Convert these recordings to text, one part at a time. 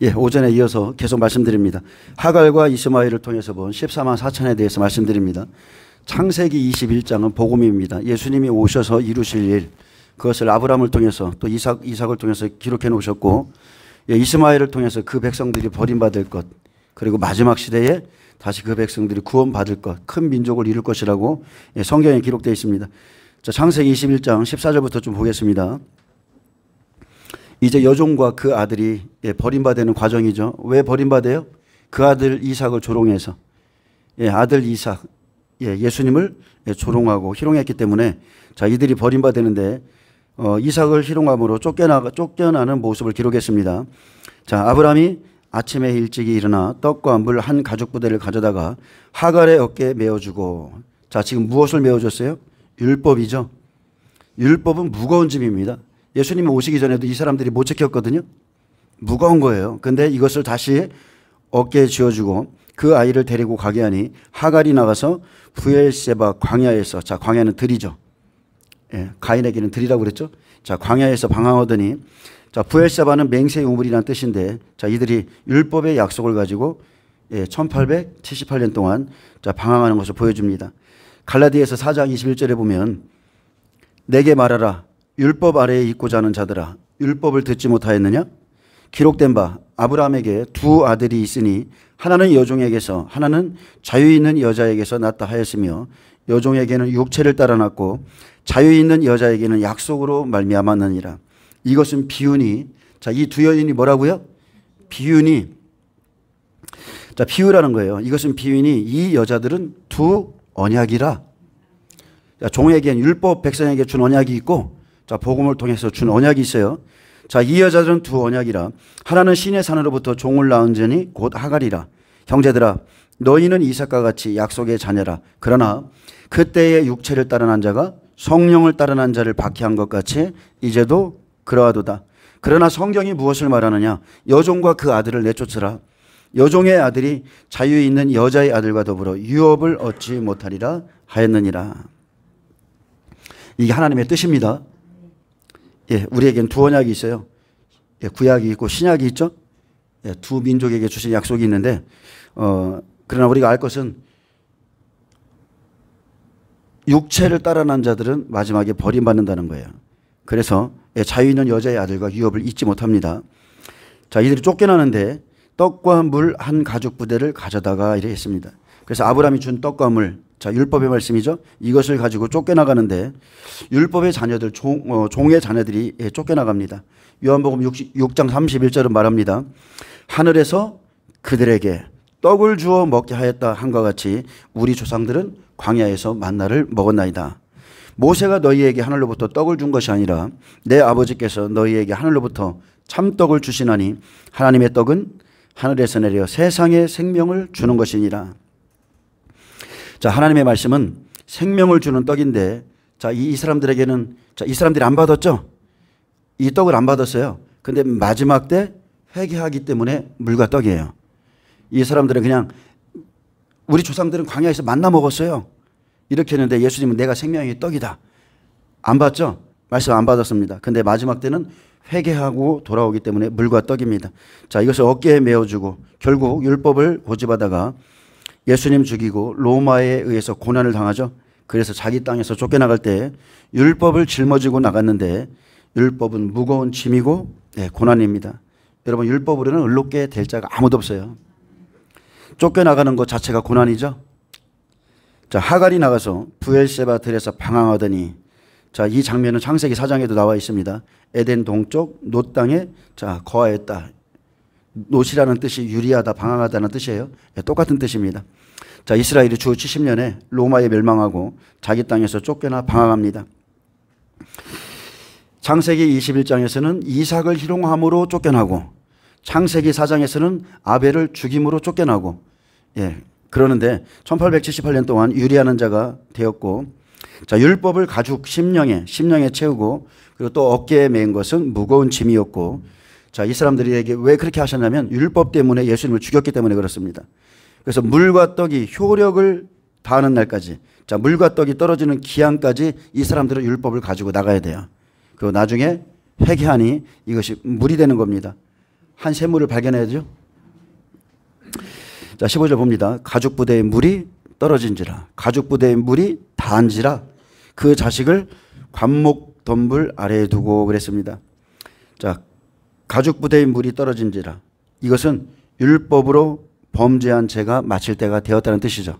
예, 오전에 이어서 계속 말씀드립니다. 하갈과 이스마엘을 통해서 본 14만 4천에 대해서 말씀드립니다. 창세기 21장은 복음입니다. 예수님이 오셔서 이루실 일, 그것을 아브라함을 통해서 또 이삭을 통해서 기록해 놓으셨고, 예, 이스마엘을 통해서 그 백성들이 버림받을 것, 그리고 마지막 시대에 다시 그 백성들이 구원받을 것, 큰 민족을 이룰 것이라고 예, 성경에 기록되어 있습니다. 자, 창세기 21장 14절부터 좀 보겠습니다. 이제 여종과 그 아들이 예, 버림받는 과정이죠. 왜 버림받아요? 그 아들 이삭을 조롱해서, 예, 아들 이삭, 예, 예수님을 예, 조롱하고 희롱했기 때문에 자, 이들이 버림받는데 이삭을 희롱함으로 쫓겨나는 모습을 기록했습니다. 자, 아브라함이 아침에 일찍이 일어나 떡과 물 한 가죽 부대를 가져다가 하갈의 어깨에 메어주고, 자, 지금 무엇을 메어줬어요? 율법이죠. 율법은 무거운 짐입니다. 예수님이 오시기 전에도 이 사람들이 못 지켰거든요. 무거운 거예요. 근데 이것을 다시 어깨에 쥐어주고 그 아이를 데리고 가게 하니 하갈이 나가서 브엘세바 광야에서, 자, 광야는 들이죠. 예, 가인에게는 들이라고 그랬죠. 자, 광야에서 방황하더니, 자, 브엘세바는 맹세의 우물이라는 뜻인데, 자, 이들이 율법의 약속을 가지고 예, 1878년 동안 자, 방황하는 것을 보여줍니다. 갈라디아서 4장 21절에 보면 내게 말하라 율법 아래에 있고자 하는 자들아 율법을 듣지 못하였느냐? 기록된 바 아브라함에게 두 아들이 있으니 하나는 여종에게서 하나는 자유 있는 여자에게서 낳다 하였으며 여종에게는 육체를 따라 낳고 자유 있는 여자에게는 약속으로 말미암았느니라. 이것은 비유니, 자, 이 두 여인이 뭐라고요? 비유니, 자, 비유라는 거예요. 이것은 비유니 이 여자들은 두 언약이라. 자, 종에게는 율법 백성에게 준 언약이 있고, 자, 복음을 통해서 준 언약이 있어요. 자, 이 여자들은 두 언약이라. 하나는 신의 산으로부터 종을 낳은 자니 곧 하갈이라. 형제들아 너희는 이삭과 같이 약속의 자녀라. 그러나 그때의 육체를 따른 한 자가 성령을 따른 한 자를 박해한 것 같이 이제도 그러하도다. 그러나 성경이 무엇을 말하느냐? 여종과 그 아들을 내쫓으라. 여종의 아들이 자유 있는 여자의 아들과 더불어 유업을 얻지 못하리라 하였느니라. 이게 하나님의 뜻입니다. 예, 우리에겐 두 언약이 있어요. 예, 구약이 있고 신약이 있죠. 예, 두 민족에게 주신 약속이 있는데, 그러나 우리가 알 것은 육체를 따라 난 자들은 마지막에 버림받는다는 거예요. 그래서 예, 자유 있는 여자의 아들과 유업을 잊지 못합니다. 자, 이들이 쫓겨나는데 떡과 물 한 가죽 부대를 가져다가 이래 했습니다. 그래서 아브라함이 준 떡과 물, 자, 율법의 말씀이죠. 이것을 가지고 쫓겨나가는데 율법의 자녀들, 종의 자녀들이 예, 쫓겨나갑니다. 요한복음 6장 31절은 말합니다. 하늘에서 그들에게 떡을 주어 먹게 하였다 한과 같이 우리 조상들은 광야에서 만나를 먹었나이다. 모세가 너희에게 하늘로부터 떡을 준 것이 아니라 내 아버지께서 너희에게 하늘로부터 참떡을 주시나니 하나님의 떡은 하늘에서 내려 세상에 생명을 주는 것이니라. 자, 하나님의 말씀은 생명을 주는 떡인데, 자, 이 사람들에게는, 자, 이 사람들이 안 받았죠? 이 떡을 안 받았어요. 근데 마지막 때 회개하기 때문에 물과 떡이에요. 이 사람들은 그냥 우리 조상들은 광야에서 만나 먹었어요. 이렇게 했는데 예수님은 내가 생명의 떡이다. 안 받죠? 말씀 안 받았습니다. 근데 마지막 때는 회개하고 돌아오기 때문에 물과 떡입니다. 자, 이것을 어깨에 메어주고 결국 율법을 고집하다가 예수님 죽이고 로마에 의해서 고난을 당하죠. 그래서 자기 땅에서 쫓겨나갈 때 율법을 짊어지고 나갔는데 율법은 무거운 짐이고 네, 고난입니다. 여러분, 율법으로는 의롭게 될 자가 아무도 없어요. 쫓겨나가는 것 자체가 고난이죠. 자, 하갈이 나가서 브엘세바 들에서 방황하더니, 자, 이 장면은 창세기 4장에도 나와 있습니다. 에덴 동쪽 놋 땅에 자, 거하였다. 놋이라는 뜻이 유리하다, 방황하다는 뜻이에요. 네, 똑같은 뜻입니다. 자, 이스라엘이 주 70년에 로마에 멸망하고 자기 땅에서 쫓겨나 방황합니다. 창세기 21장에서는 이삭을 희롱함으로 쫓겨나고 창세기 4장에서는 아벨을 죽임으로 쫓겨나고, 예, 그러는데 1878년 동안 유리하는 자가 되었고, 자, 율법을 가죽 심령에 채우고 그리고 또 어깨에 맨 것은 무거운 짐이었고, 자, 이 사람들에게 왜 그렇게 하셨냐면 율법 때문에 예수님을 죽였기 때문에 그렇습니다. 그래서 물과 떡이 효력을 다하는 날까지, 자, 물과 떡이 떨어지는 기한까지 이 사람들은 율법을 가지고 나가야 돼요. 그리고 나중에 회개하니 이것이 물이 되는 겁니다. 한 샘물을 발견해야죠. 자, 15절 봅니다. 가죽 부대에 물이 떨어진지라 가죽 부대에 물이 다한지라 그 자식을 관목 덤불 아래에 두고 그랬습니다. 자, 가죽 부대에 물이 떨어진지라 이것은 율법으로 범죄한 죄가 마칠 때가 되었다는 뜻이죠.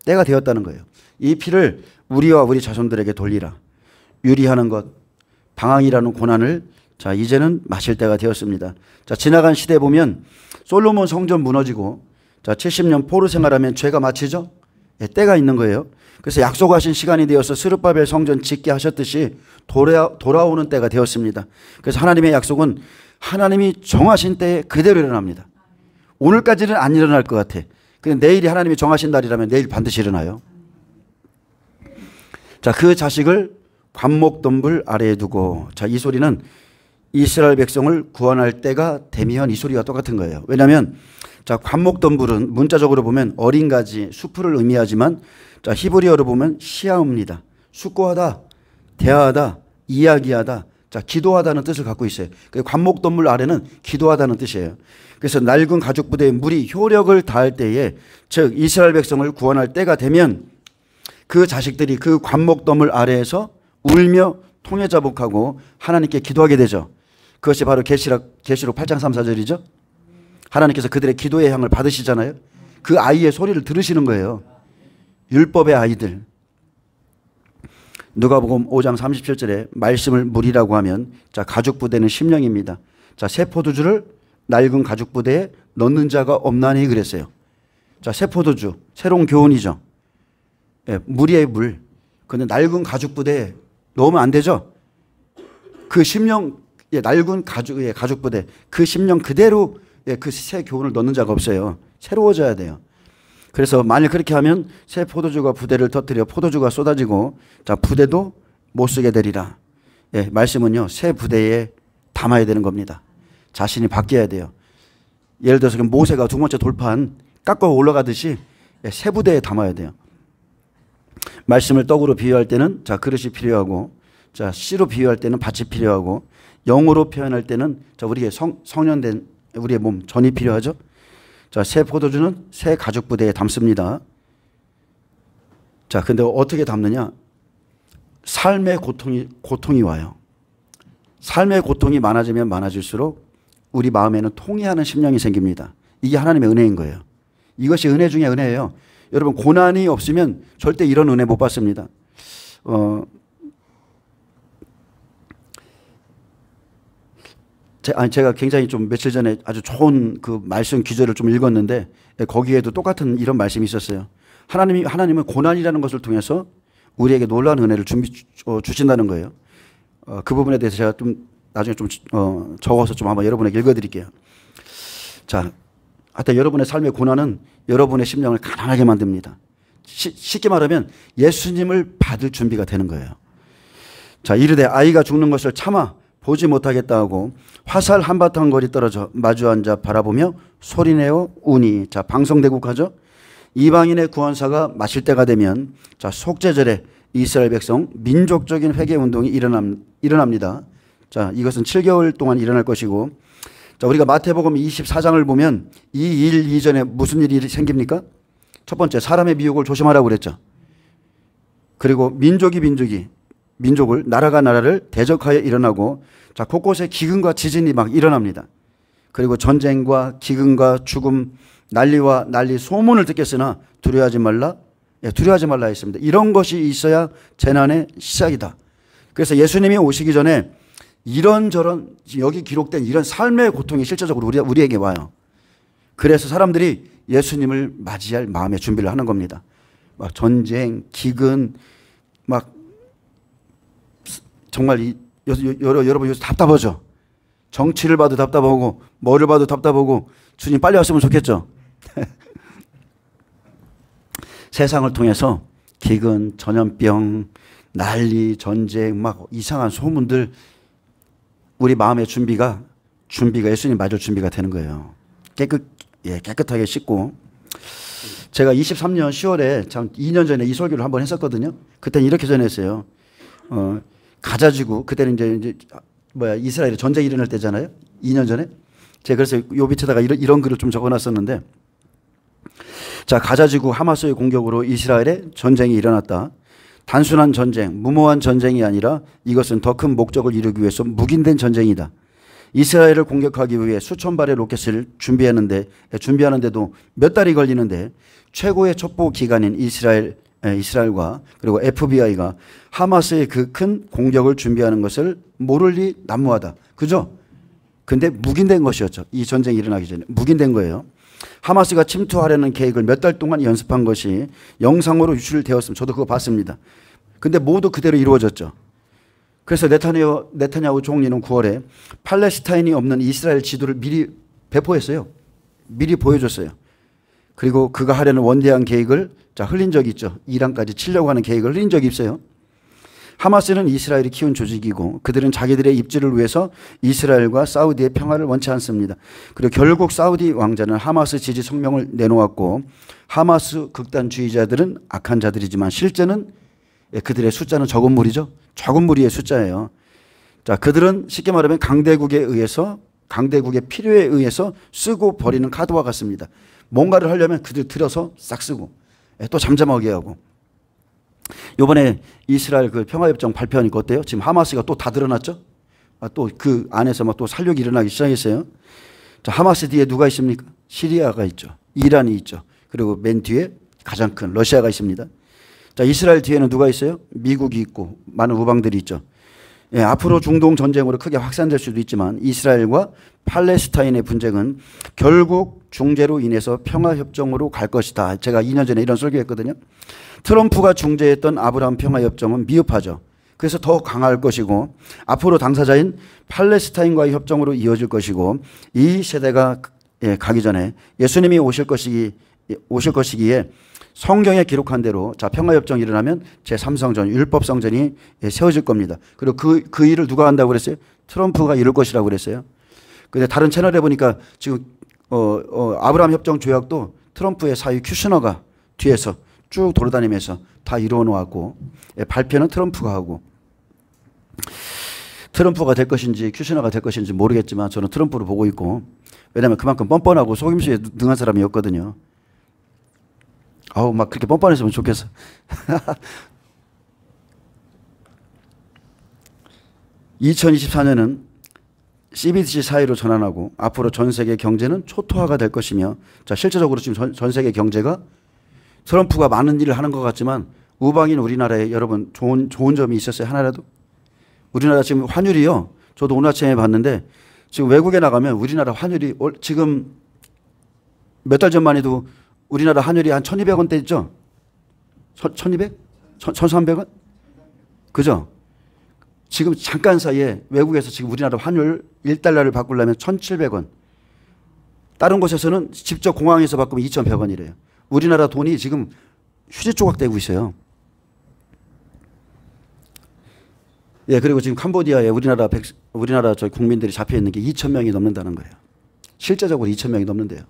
때가 되었다는 거예요. 이 피를 우리와 우리 자손들에게 돌리라. 유리하는 것, 방황이라는 고난을 자, 이제는 마칠 때가 되었습니다. 자, 지나간 시대에 보면 솔로몬 성전 무너지고 자, 70년 포로 생활하면 죄가 마치죠? 예, 때가 있는 거예요. 그래서 약속하신 시간이 되어서 스룹바벨 성전 짓게 하셨듯이 돌아오는 때가 되었습니다. 그래서 하나님의 약속은 하나님이 정하신 때에 그대로 일어납니다. 오늘까지는 안 일어날 것 같아. 근데 내일이 하나님이 정하신 날이라면 내일 반드시 일어나요. 자, 그 자식을 관목덤불 아래에 두고 자, 이 소리는 이스라엘 백성을 구원할 때가 되면 이 소리가 똑같은 거예요. 왜냐하면 자, 관목덤불은 문자적으로 보면 어린 가지, 수풀을 의미하지만 자, 히브리어로 보면 시아입니다. 숙고하다, 대하다, 이야기하다, 자, 기도하다는 뜻을 갖고 있어요. 관목덤불 아래는 기도하다는 뜻이에요. 그래서 낡은 가죽 부대에 물이 효력을 다할 때에 즉 이스라엘 백성을 구원할 때가 되면 그 자식들이 그 관목덤불 아래에서 울며 통회자복하고 하나님께 기도하게 되죠. 그것이 바로 계시록 8장 3, 4절이죠. 하나님께서 그들의 기도의 향을 받으시잖아요. 그 아이의 소리를 들으시는 거예요. 율법의 아이들. 누가복음 5장 37절에 말씀을 물이라고 하면 자, 가죽 부대는 심령입니다. 자, 새 포도주를 낡은 가죽 부대에 넣는 자가 없나니 그랬어요. 자, 새 포도주, 새로운 교훈이죠. 예, 물이에요, 물. 근데 낡은 가죽 부대에 넣으면 안 되죠. 그 심령, 예, 낡은 가죽 부대, 그 심령 그대로 예, 그 새 교훈을 넣는 자가 없어요. 새로워져야 돼요. 그래서 만일 그렇게 하면 새 포도주가 부대를 터뜨려 포도주가 쏟아지고 자, 부대도 못 쓰게 되리라. 예, 말씀은요, 새 부대에 담아야 되는 겁니다. 자신이 바뀌어야 돼요. 예를 들어서 모세가 두 번째 돌판 깎고 올라가듯이 예, 새 부대에 담아야 돼요. 말씀을 떡으로 비유할 때는 자, 그릇이 필요하고 자, 씨로 비유할 때는 밭이 필요하고 영으로 표현할 때는 자, 우리의 성년된 우리의 몸, 전이 필요하죠. 자, 새 포도주는 새 가죽 부대에 담습니다. 자, 근데 어떻게 담느냐? 삶의 고통이 와요. 삶의 고통이 많아지면 많아질수록 우리 마음에는 통회하는 심령이 생깁니다. 이게 하나님의 은혜인 거예요. 이것이 은혜 중에 은혜예요. 여러분, 고난이 없으면 절대 이런 은혜 못 받습니다. 제가 굉장히 좀 며칠 전에 아주 좋은 그 말씀 기절을 좀 읽었는데 거기에도 똑같은 이런 말씀이 있었어요. 하나님은 고난이라는 것을 통해서 우리에게 놀라운 은혜를 주신다는 거예요. 그 부분에 대해서 제가 좀 나중에 좀 적어서 좀 한번 여러분에게 읽어드릴게요. 자, 하여튼 여러분의 삶의 고난은 여러분의 심령을 가난하게 만듭니다. 쉽게 말하면 예수님을 받을 준비가 되는 거예요. 자, 이르되 아이가 죽는 것을 참아 보지 못하겠다 하고 화살 한바탕 거리 떨어져 마주 앉아 바라보며 소리내어 우니. 자, 방송대국하죠. 이방인의 구원사가 마실 때가 되면 자, 속죄절에 이스라엘 백성 민족적인 회개 운동이 일어납니다. 자, 이것은 7개월 동안 일어날 것이고 자, 우리가 마태복음 24장을 보면 이 일 이전에 무슨 일이 생깁니까? 첫 번째, 사람의 미혹을 조심하라고 그랬죠. 그리고 민족을 나라가 나라를 대적하여 일어나고 자, 곳곳에 기근과 지진이 막 일어납니다. 그리고 전쟁과 기근과 죽음, 난리와 난리 소문을 듣겠으나 두려워하지 말라. 예, 두려워하지 말라 했습니다. 이런 것이 있어야 재난의 시작이다. 그래서 예수님이 오시기 전에 이런저런 여기 기록된 이런 삶의 고통이 실제적으로 우리에게 와요. 그래서 사람들이 예수님을 맞이할 마음의 준비를 하는 겁니다. 막 전쟁, 기근, 막 정말 여러분 요새 답답하죠. 정치를 봐도 답답하고 뭐를 봐도 답답하고 주님 빨리 왔으면 좋겠죠. 세상을 통해서 기근, 전염병, 난리, 전쟁, 막 이상한 소문들 우리 마음의 준비가 예수님 맞을 준비가 되는 거예요. 깨끗하게 씻고. 제가 23년 10월에 참 2년 전에 이 설교를 한번 했었거든요. 그때는 이렇게 전했어요. 가자지구, 그때는 이제 이스라엘에 전쟁이 일어날 때잖아요. 2년 전에. 제가 그래서 요 밑에다가 이런 글을 좀 적어놨었는데, 자, 가자지구 하마스의 공격으로 이스라엘의 전쟁이 일어났다. 단순한 전쟁, 무모한 전쟁이 아니라 이것은 더 큰 목적을 이루기 위해서 묵인된 전쟁이다. 이스라엘을 공격하기 위해 수천 발의 로켓을 준비하는데도 몇 달이 걸리는데 최고의 첩보 기관인 이스라엘과 그리고 FBI가 하마스의 그 큰 공격을 준비하는 것을 모를 리 난무하다. 그죠? 근데 묵인된 것이었죠. 이 전쟁이 일어나기 전에 묵인된 거예요. 하마스가 침투하려는 계획을 몇 달 동안 연습한 것이 영상으로 유출되었습니다. 저도 그거 봤습니다. 근데 모두 그대로 이루어졌죠. 그래서 네타냐후 총리는 9월에 팔레스타인이 없는 이스라엘 지도를 미리 배포했어요. 미리 보여줬어요. 그리고 그가 하려는 원대한 계획을 흘린 적이 있죠. 이란까지 치려고 하는 계획을 흘린 적이 있어요. 하마스는 이스라엘이 키운 조직이고 그들은 자기들의 입지를 위해서 이스라엘과 사우디의 평화를 원치 않습니다. 그리고 결국 사우디 왕자는 하마스 지지 성명을 내놓았고 하마스 극단주의자들은 악한 자들이지만 실제는 그들의 숫자는 적은 무리죠. 적은 무리의 숫자예요. 자, 그들은 쉽게 말하면 강대국의 필요에 의해서 쓰고 버리는 카드와 같습니다. 뭔가를 하려면 그들 들여서 싹 쓰고 또 잠잠하게 하고. 이번에 이스라엘 그 평화협정 발표하니까 어때요? 지금 하마스가 또 다 드러났죠? 또 그 안에서 막 또 살육이 일어나기 시작했어요. 자, 하마스 뒤에 누가 있습니까? 시리아가 있죠. 이란이 있죠. 그리고 맨 뒤에 가장 큰 러시아가 있습니다. 자, 이스라엘 뒤에는 누가 있어요? 미국이 있고 많은 우방들이 있죠. 예, 앞으로 중동 전쟁으로 크게 확산될 수도 있지만 이스라엘과 팔레스타인의 분쟁은 결국 중재로 인해서 평화협정으로 갈 것이다. 제가 2년 전에 이런 설교했거든요. 트럼프가 중재했던 아브라함 평화협정은 미흡하죠. 그래서 더 강할 것이고 앞으로 당사자인 팔레스타인과의 협정으로 이어질 것이고 이 세대가 가기 전에 예수님이 오실 것이기에 성경에 기록한 대로 자, 평화협정이 일어나면 제3성전, 율법성전이 세워질 겁니다. 그리고 그 일을 누가 한다고 그랬어요? 트럼프가 이룰 것이라고 그랬어요. 근데 다른 채널에 보니까 지금 아브라함 협정 조약도 트럼프의 사위 큐시너가 뒤에서 쭉 돌아다니면서 다 이루어 놓았고 발표는 트럼프가 하고 트럼프가 될 것인지 큐시너가 될 것인지 모르겠지만 저는 트럼프를 보고 있고 왜냐하면 그만큼 뻔뻔하고 속임수에 능한 사람이었거든요. 아우 막 그렇게 뻔뻔했으면 좋겠어. (2024년은) CBDC 사회로 전환하고 앞으로 전 세계 경제는 초토화가 될 것이며 자, 실제적으로 지금 전 세계 경제가 트럼프가 많은 일을 하는 것 같지만 우방인 우리나라에 여러분 좋은 점이 있었어요? 하나라도? 우리나라 지금 환율이요. 저도 오늘 아침에 봤는데 지금 외국에 나가면 우리나라 환율이 지금 몇 달 전만 해도 우리나라 환율이 한 1200원대 있죠? 1200? 1300원? 그죠? 지금 잠깐 사이에 외국에서 지금 우리나라 환율 1달러를 바꾸려면 1700원. 다른 곳에서는 직접 공항에서 바꾸면 2100원이래요. 우리나라 돈이 지금 휴지 조각되고 있어요. 예, 그리고 지금 캄보디아에 우리나라 저 국민들이 잡혀 있는 게 2,000명이 넘는다는 거예요. 실제적으로 2,000명이 넘는데요.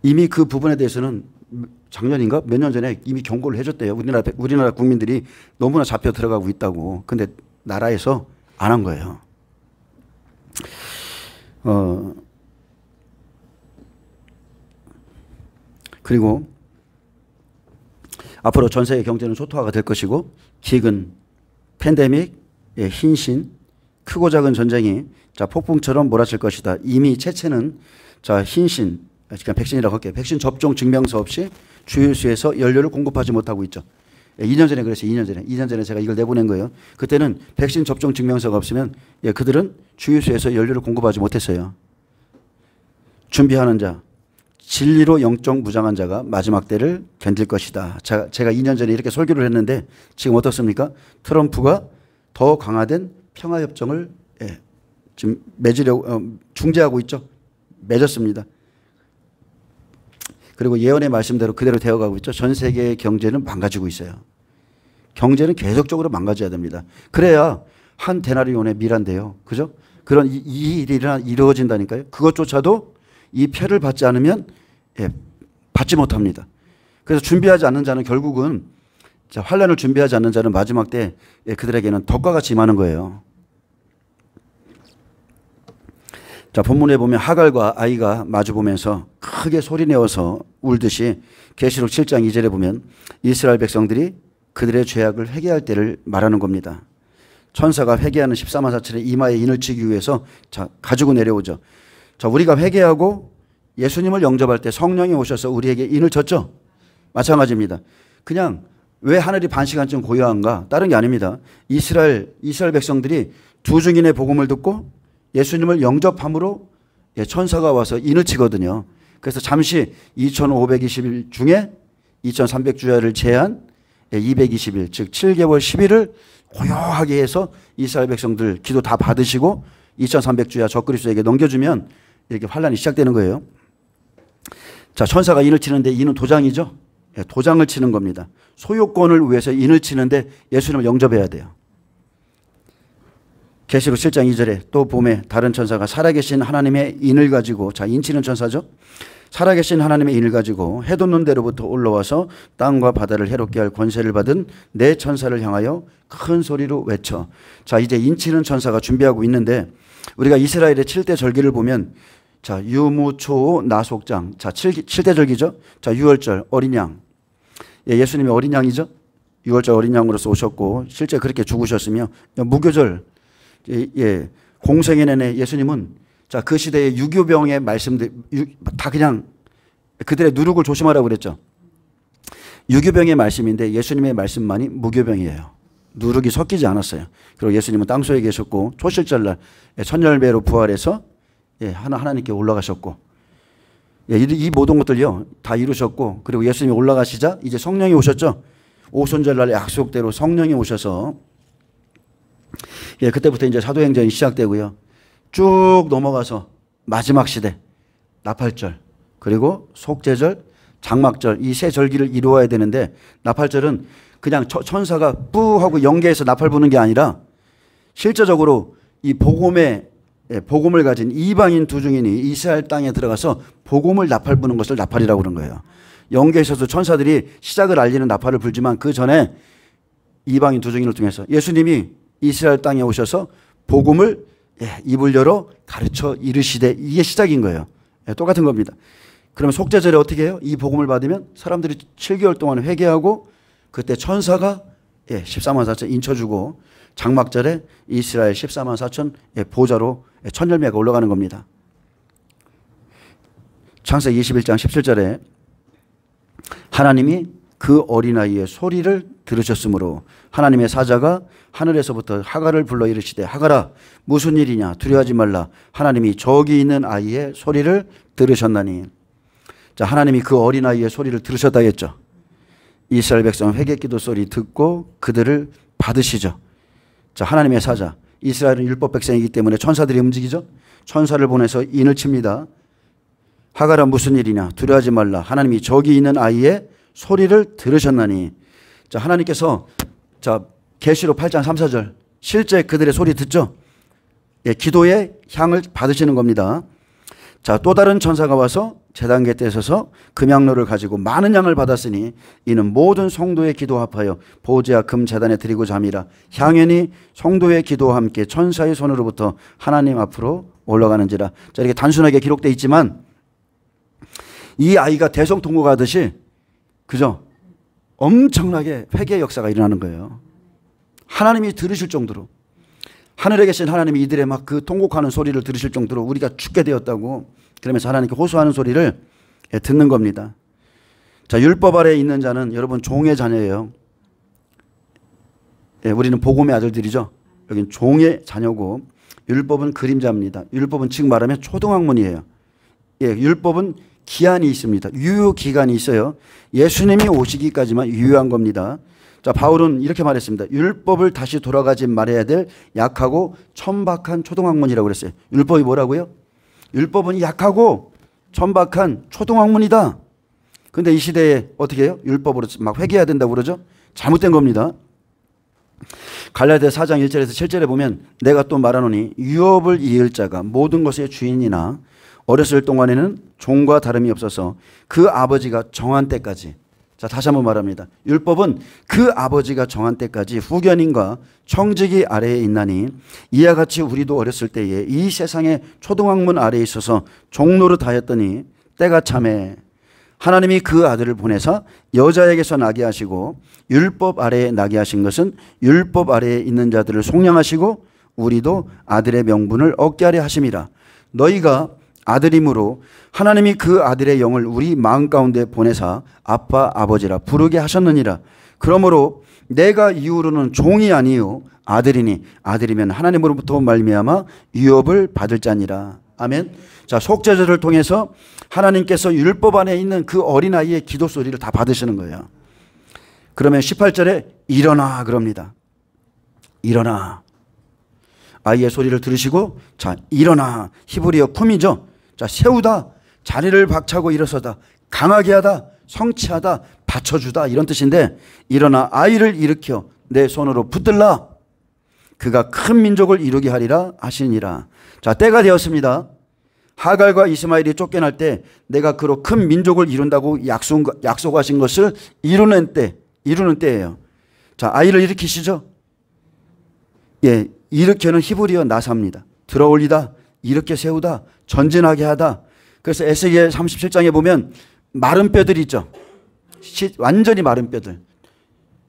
이미 그 부분에 대해서는 작년인가 몇 년 전에 이미 경고를 해줬대요. 우리나라 국민들이 너무나 잡혀 들어가고 있다고. 근데 나라에서 안 한 거예요. 그리고 앞으로 전 세계 경제는 초토화가 될 것이고 기근, 팬데믹, 흰신, 크고 작은 전쟁이 자, 폭풍처럼 몰아칠 것이다. 이미 체체는 자, 흰신, 그냥 백신이라고 할게요. 백신 접종 증명서 없이 주유소에서 연료를 공급하지 못하고 있죠. 2년 전에 그랬어요. 2년 전에 제가 이걸 내보낸 거예요. 그때는 백신 접종 증명서가 없으면 그들은 주유소에서 연료를 공급하지 못했어요. 준비하는 자, 진리로 영적 무장한 자가 마지막 때를 견딜 것이다. 제가 2년 전에 이렇게 설교를 했는데 지금 어떻습니까? 트럼프가 더 강화된 평화협정을 지금 중재하고 있죠. 맺었습니다. 그리고 예언의 말씀대로 그대로 되어가고 있죠. 전 세계의 경제는 망가지고 있어요. 경제는 계속적으로 망가져야 됩니다. 그래야 한 데나리온의 미란데요. 그죠? 그런 이 일이 이루어진다니까요. 그것조차도 이 표를 받지 않으면 받지 못합니다. 그래서 준비하지 않는 자는 결국은 환란을 준비하지 않는 자는 마지막 때 그들에게는 덕과 같이 임하는 거예요. 자, 본문에 보면 하갈과 아이가 마주 보면서 크게 소리내어서 울듯이 계시록 7장 2절에 보면 이스라엘 백성들이 그들의 죄악을 회개할 때를 말하는 겁니다. 천사가 회개하는 14만 4천의 이마에 인을 치기 위해서 자, 가지고 내려오죠. 자, 우리가 회개하고 예수님을 영접할 때 성령이 오셔서 우리에게 인을 쳤죠. 마찬가지입니다. 그냥 왜 하늘이 반 시간쯤 고요한가? 다른 게 아닙니다. 이스라엘 백성들이 두 증인의 복음을 듣고 예수님을 영접함으로 천사가 와서 인을 치거든요. 그래서 잠시 2520일 중에 2300주야를 제한 220일, 즉 7개월 10일을 고요하게 해서 이스라엘 백성들 기도 다 받으시고 2300주야 적그리스도에게 넘겨주면 이렇게 환란이 시작되는 거예요. 자, 천사가 인을 치는데 인은 도장이죠. 도장을 치는 겁니다. 소유권을 위해서 인을 치는데 예수님을 영접해야 돼요. 계시록 7장 2절에 또 봄에 다른 천사가 살아계신 하나님의 인을 가지고, 자, 인치는 천사죠. 살아계신 하나님의 인을 가지고 해 돋는 데로부터 올라와서 땅과 바다를 해롭게 할 권세를 받은 네 천사를 향하여 큰 소리로 외쳐. 자, 이제 인치는 천사가 준비하고 있는데 우리가 이스라엘의 7대 절기를 보면 자, 유무초오 나속장. 자, 7대 절기죠. 자, 유월절 어린 양. 예수님이 어린 양이죠. 유월절 어린 양으로서 오셨고 실제 그렇게 죽으셨으며 무교절 공생의 내내 예수님은 자, 그 시대의 유교병의 말씀들 다 그냥 그들의 누룩을 조심하라고 그랬죠. 유교병의 말씀인데 예수님의 말씀만이 무교병이에요. 누룩이 섞이지 않았어요. 그리고 예수님은 땅속에 계셨고 초실절날 천열배로 부활해서 하나님께 올라가셨고 이 모든 것들요 다 이루셨고, 그리고 예수님이 올라가시자 이제 성령이 오셨죠. 오순절날 약속대로 성령이 오셔서 그때부터 이제 사도행전이 시작되고요. 쭉 넘어가서 마지막 시대 나팔절, 그리고 속죄절, 장막절 이 세 절기를 이루어야 되는데 나팔절은 그냥 천사가 뿌 하고 연계해서 나팔 부는 게 아니라 실제적으로 이 복음을 가진 이방인 두 증인이 이스라엘 땅에 들어가서 복음을 나팔 부는 것을 나팔이라고 그런 거예요. 연계에서도 천사들이 시작을 알리는 나팔을 불지만 그 전에 이방인 두 증인을 통해서 예수님이 이스라엘 땅에 오셔서 복음을 입을 열어 가르쳐 이르시되 이게 시작인 거예요. 똑같은 겁니다. 그러면 속죄절에 어떻게 해요? 이 복음을 받으면 사람들이 7개월 동안 회개하고 그때 천사가 14만 4천 인쳐주고 장막절에 이스라엘 14만 4천 보좌로 천열매가 올라가는 겁니다. 창세기 21장 17절에 하나님이 그 어린아이의 소리를 들으셨으므로 하나님의 사자가 하늘에서부터 하갈을 불러 이르시되 하갈아 무슨 일이냐 두려워하지 말라 하나님이 저기 있는 아이의 소리를 들으셨나니. 자, 하나님이 그 어린아이의 소리를 들으셨다 했죠. 이스라엘 백성 회개기도 소리 듣고 그들을 받으시죠. 자, 하나님의 사자, 이스라엘은 율법 백성이기 때문에 천사들이 움직이죠. 천사를 보내서 인을 칩니다. 하갈아 무슨 일이냐 두려워하지 말라 하나님이 저기 있는 아이의 소리를 들으셨나니. 자, 하나님께서 자, 계시록 8장 3, 4절 실제 그들의 소리 듣죠. 기도의 향을 받으시는 겁니다. 자, 또 다른 천사가 와서 제단 곁에 서서 금향로를 가지고 많은 양을 받았으니 이는 모든 성도의 기도와 합하여 보좌 금 제단에 드리고자 함이라. 향연이 성도의 기도와 함께 천사의 손으로부터 하나님 앞으로 올라가는지라. 자, 이렇게 단순하게 기록되어 있지만 이 아이가 대성통곡하듯이 그죠? 엄청나게 회개의 역사가 일어나는 거예요. 하나님이 들으실 정도로, 하늘에 계신 하나님이 이들의 막 그 통곡하는 소리를 들으실 정도로 우리가 죽게 되었다고 그러면서 하나님께 호소하는 소리를 듣는 겁니다. 자, 율법 아래에 있는 자는 여러분 종의 자녀예요. 우리는 복음의 아들들이죠. 여긴 종의 자녀고 율법은 그림자입니다. 율법은 즉 말하면 초등학문이에요. 율법은 기한이 있습니다. 유효 기간이 있어요. 예수님이 오시기까지만 유효한 겁니다. 자, 바울은 이렇게 말했습니다. 율법을 다시 돌아가지 말아야 될 약하고 천박한 초등학문이라고 그랬어요. 율법이 뭐라고요? 율법은 약하고 천박한 초등학문이다. 그런데 이 시대에 어떻게 해요? 율법으로 막 회개해야 된다고 그러죠? 잘못된 겁니다. 갈라디아 4장 1절에서 7절에 보면 내가 또 말하노니 유업을 이을 자가 모든 것의 주인이나 어렸을 동안에는 종과 다름이 없어서 그 아버지가 정한 때까지 자, 다시 한번 말합니다. 율법은 그 아버지가 정한 때까지 후견인과 청지기 아래에 있나니 이와 같이 우리도 어렸을 때에 이 세상의 초등학문 아래에 있어서 종노릇 하였더니 때가 참에 하나님이 그 아들을 보내사 여자에게서 나게 하시고 율법 아래에 나게 하신 것은 율법 아래에 있는 자들을 속량하시고 우리도 아들의 명분을 얻게 하려 하심이라. 너희가 아들이므로 하나님이 그 아들의 영을 우리 마음 가운데 보내사 아빠 아버지라 부르게 하셨느니라. 그러므로 내가 이후로는 종이 아니요 아들이니 아들이면 하나님으로부터 말미암아 유업을 받을 자니라. 아멘. 자, 속죄제를 통해서 하나님께서 율법 안에 있는 그 어린아이의 기도 소리를 다 받으시는 거예요. 그러면 18절에 일어나 그럽니다. 일어나. 아이의 소리를 들으시고 자, 일어나. 히브리어 쿰이죠. 자, 세우다, 자리를 박차고 일어서다, 강하게 하다, 성취하다, 받쳐주다 이런 뜻인데 일어나 아이를 일으켜 내 손으로 붙들라. 그가 큰 민족을 이루게 하리라 하시니라. 자, 때가 되었습니다. 하갈과 이스마엘이 쫓겨날 때 내가 그로 큰 민족을 이룬다고 약속하신 것을 이루는 때예요. 자, 아이를 일으키시죠. 예, 일으켜는 히브리어 나사입니다. 들어올리다, 일으켜 세우다, 전진하게 하다. 그래서 에스겔 37장에 보면 마른 뼈들이 있죠. 완전히 마른 뼈들.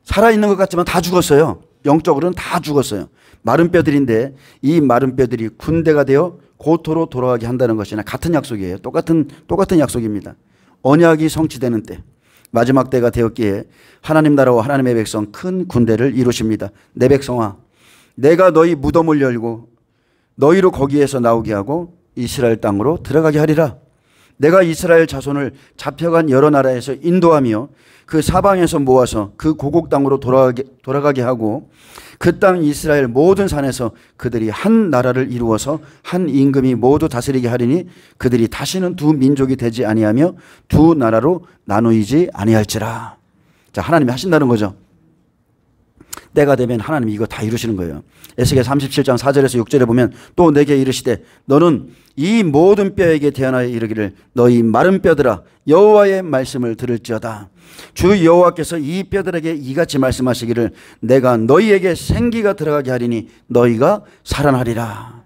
살아있는 것 같지만 다 죽었어요. 영적으로는 다 죽었어요. 마른 뼈들인데 이 마른 뼈들이 군대가 되어 고토로 돌아가게 한다는 것이나 같은 약속이에요. 똑같은 약속입니다. 언약이 성취되는 때 마지막 때가 되었기에 하나님 나라와 하나님의 백성 큰 군대를 이루십니다. 내 백성아 내가 너희 무덤을 열고 너희로 거기에서 나오게 하고 이스라엘 땅으로 들어가게 하리라. 내가 이스라엘 자손을 잡혀간 여러 나라에서 인도하며 그 사방에서 모아서 그 고국 땅으로 돌아가게 하고 그 땅 이스라엘 모든 산에서 그들이 한 나라를 이루어서 한 임금이 모두 다스리게 하리니 그들이 다시는 두 민족이 되지 아니하며 두 나라로 나누이지 아니할지라. 자, 하나님이 하신다는 거죠. 때가 되면 하나님이 이거 다 이루시는 거예요. 에스겔 37장 4절에서 6절에 보면 또 내게 이르시되 너는 이 모든 뼈에게 대하여 이르기를 너희 마른 뼈들아 여호와의 말씀을 들을지어다. 주 여호와께서 이 뼈들에게 이같이 말씀하시기를 내가 너희에게 생기가 들어가게 하리니 너희가 살아나리라.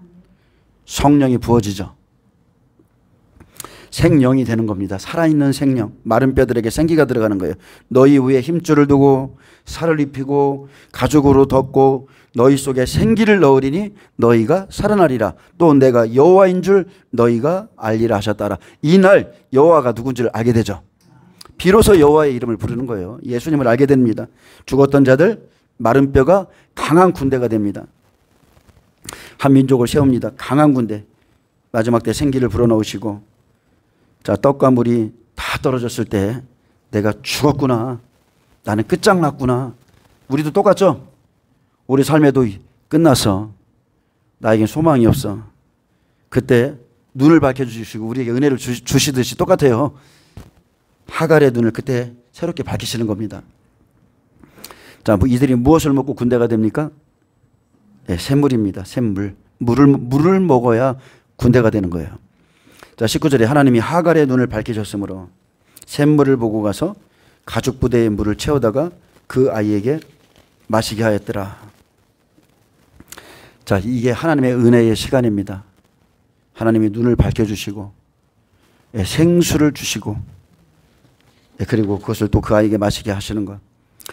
성령이 부어지죠. 생령이 되는 겁니다. 살아있는 생령, 마른 뼈들에게 생기가 들어가는 거예요. 너희 위에 힘줄을 두고 살을 입히고 가죽으로 덮고 너희 속에 생기를 넣으리니 너희가 살아나리라. 또 내가 여호와인 줄 너희가 알리라 하셨다라. 이날 여호와가 누군지를 알게 되죠. 비로소 여호와의 이름을 부르는 거예요. 예수님을 알게 됩니다. 죽었던 자들, 마른 뼈가 강한 군대가 됩니다. 한 민족을 세웁니다. 강한 군대. 마지막 때 생기를 불어넣으시고 자, 떡과 물이 다 떨어졌을 때 내가 죽었구나. 나는 끝장났구나. 우리도 똑같죠? 우리 삶에도 끝났어. 나에겐 소망이 없어. 그때 눈을 밝혀주시고 우리에게 은혜를 주시듯이 똑같아요. 하갈의 눈을 그때 새롭게 밝히시는 겁니다. 자, 이들이 무엇을 먹고 군대가 됩니까? 네, 샘물입니다. 샘물. 물을 먹어야 군대가 되는 거예요. 자, 19절에 하나님이 하갈의 눈을 밝히셨으므로 샘물을 보고 가서 가죽 부대에 물을 채우다가 그 아이에게 마시게 하였더라. 자, 이게 하나님의 은혜의 시간입니다. 하나님이 눈을 밝혀주시고 생수를 주시고 그리고 그것을 또 그 아이에게 마시게 하시는 것.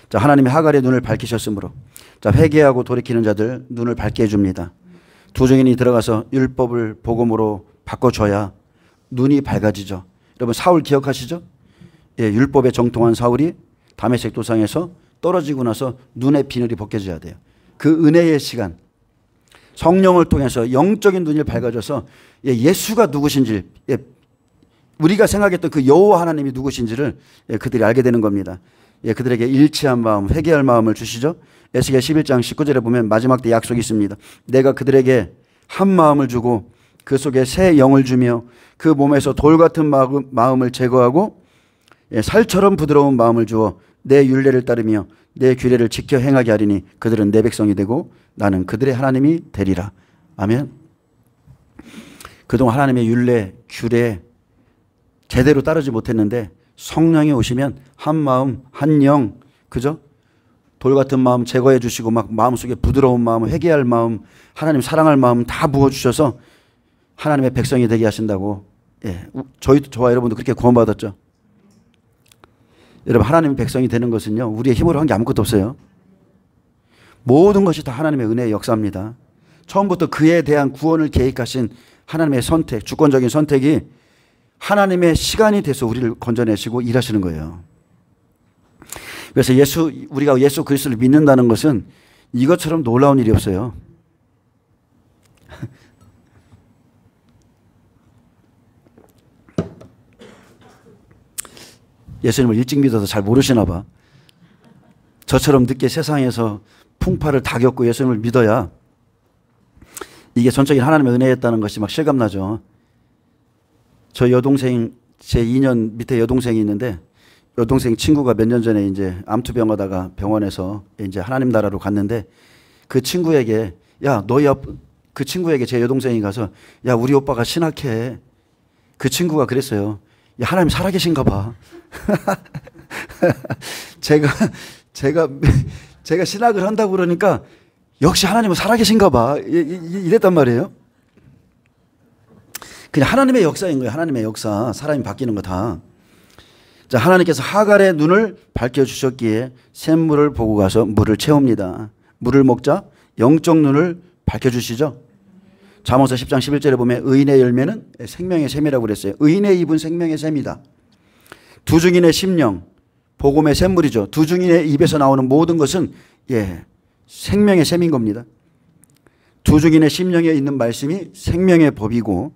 자, 하나님이 하갈의 눈을 밝히셨으므로 자, 회개하고 돌이키는 자들 눈을 밝게 해줍니다. 두 증인이 들어가서 율법을 복음으로 바꿔줘야 눈이 밝아지죠. 여러분 사울 기억하시죠? 예, 율법에 정통한 사울이 다메섹 도상에서 떨어지고 나서 눈의 비늘이 벗겨져야 돼요. 그 은혜의 시간, 성령을 통해서 영적인 눈이 밝아져서 예수가 누구신지, 우리가 생각했던 그 여호와 하나님이 누구신지를 그들이 알게 되는 겁니다. 그들에게 일치한 마음, 회개할 마음을 주시죠. 에스겔 11장 19절에 보면 마지막 때 약속이 있습니다. 내가 그들에게 한 마음을 주고 그 속에 새 영을 주며 그 몸에서 돌 같은 마음을 제거하고 살처럼 부드러운 마음을 주어 내 율례를 따르며 내 규례를 지켜 행하게 하리니 그들은 내 백성이 되고 나는 그들의 하나님이 되리라. 아멘. 그동안 하나님의 율례, 규례 제대로 따르지 못했는데 성령이 오시면 한 마음, 한 영, 그죠? 돌 같은 마음 제거해 주시고 막 마음속에 부드러운 마음, 회개할 마음, 하나님 사랑할 마음 다 부어주셔서 하나님의 백성이 되게 하신다고. 예, 저와 여러분도 그렇게 구원받았죠. 여러분, 하나님의 백성이 되는 것은요, 우리의 힘으로 한 게 아무것도 없어요. 모든 것이 다 하나님의 은혜의 역사입니다. 처음부터 그에 대한 구원을 계획하신 하나님의 선택, 주권적인 선택이 하나님의 시간이 돼서 우리를 건져내시고 일하시는 거예요. 그래서 우리가 예수 그리스도를 믿는다는 것은 이것처럼 놀라운 일이 없어요. 예수님을 일찍 믿어서 잘 모르시나 봐. 저처럼 늦게 세상에서 풍파를 다 겪고 예수님을 믿어야 이게 전적인 하나님의 은혜였다는 것이 막 실감나죠. 저 여동생, 제 2년 밑에 여동생이 있는데, 여동생 친구가 몇 년 전에 이제 암투병 하다가 병원에서 이제 하나님 나라로 갔는데, 그 친구에게, 그 친구에게 제 여동생이 가서, 야, 우리 오빠가 신학해. 그 친구가 그랬어요. 야, 하나님 살아계신가 봐. 제가 신학을 한다고 그러니까 역시 하나님은 살아계신가 봐. 이랬단 말이에요. 그냥 하나님의 역사인 거예요. 하나님의 역사. 사람이 바뀌는 거 다. 자, 하나님께서 하갈의 눈을 밝혀주셨기에 샘물을 보고 가서 물을 채웁니다. 물을 먹자 영적 눈을 밝혀주시죠. 잠언서 10장 11절에 보면 의인의 열매는 생명의 샘이라고 그랬어요. 의인의 입은 생명의 샘이다. 두중인의 심령, 복음의 샘물이죠. 두중인의 입에서 나오는 모든 것은 생명의 샘인 겁니다. 두중인의 심령에 있는 말씀이 생명의 법이고,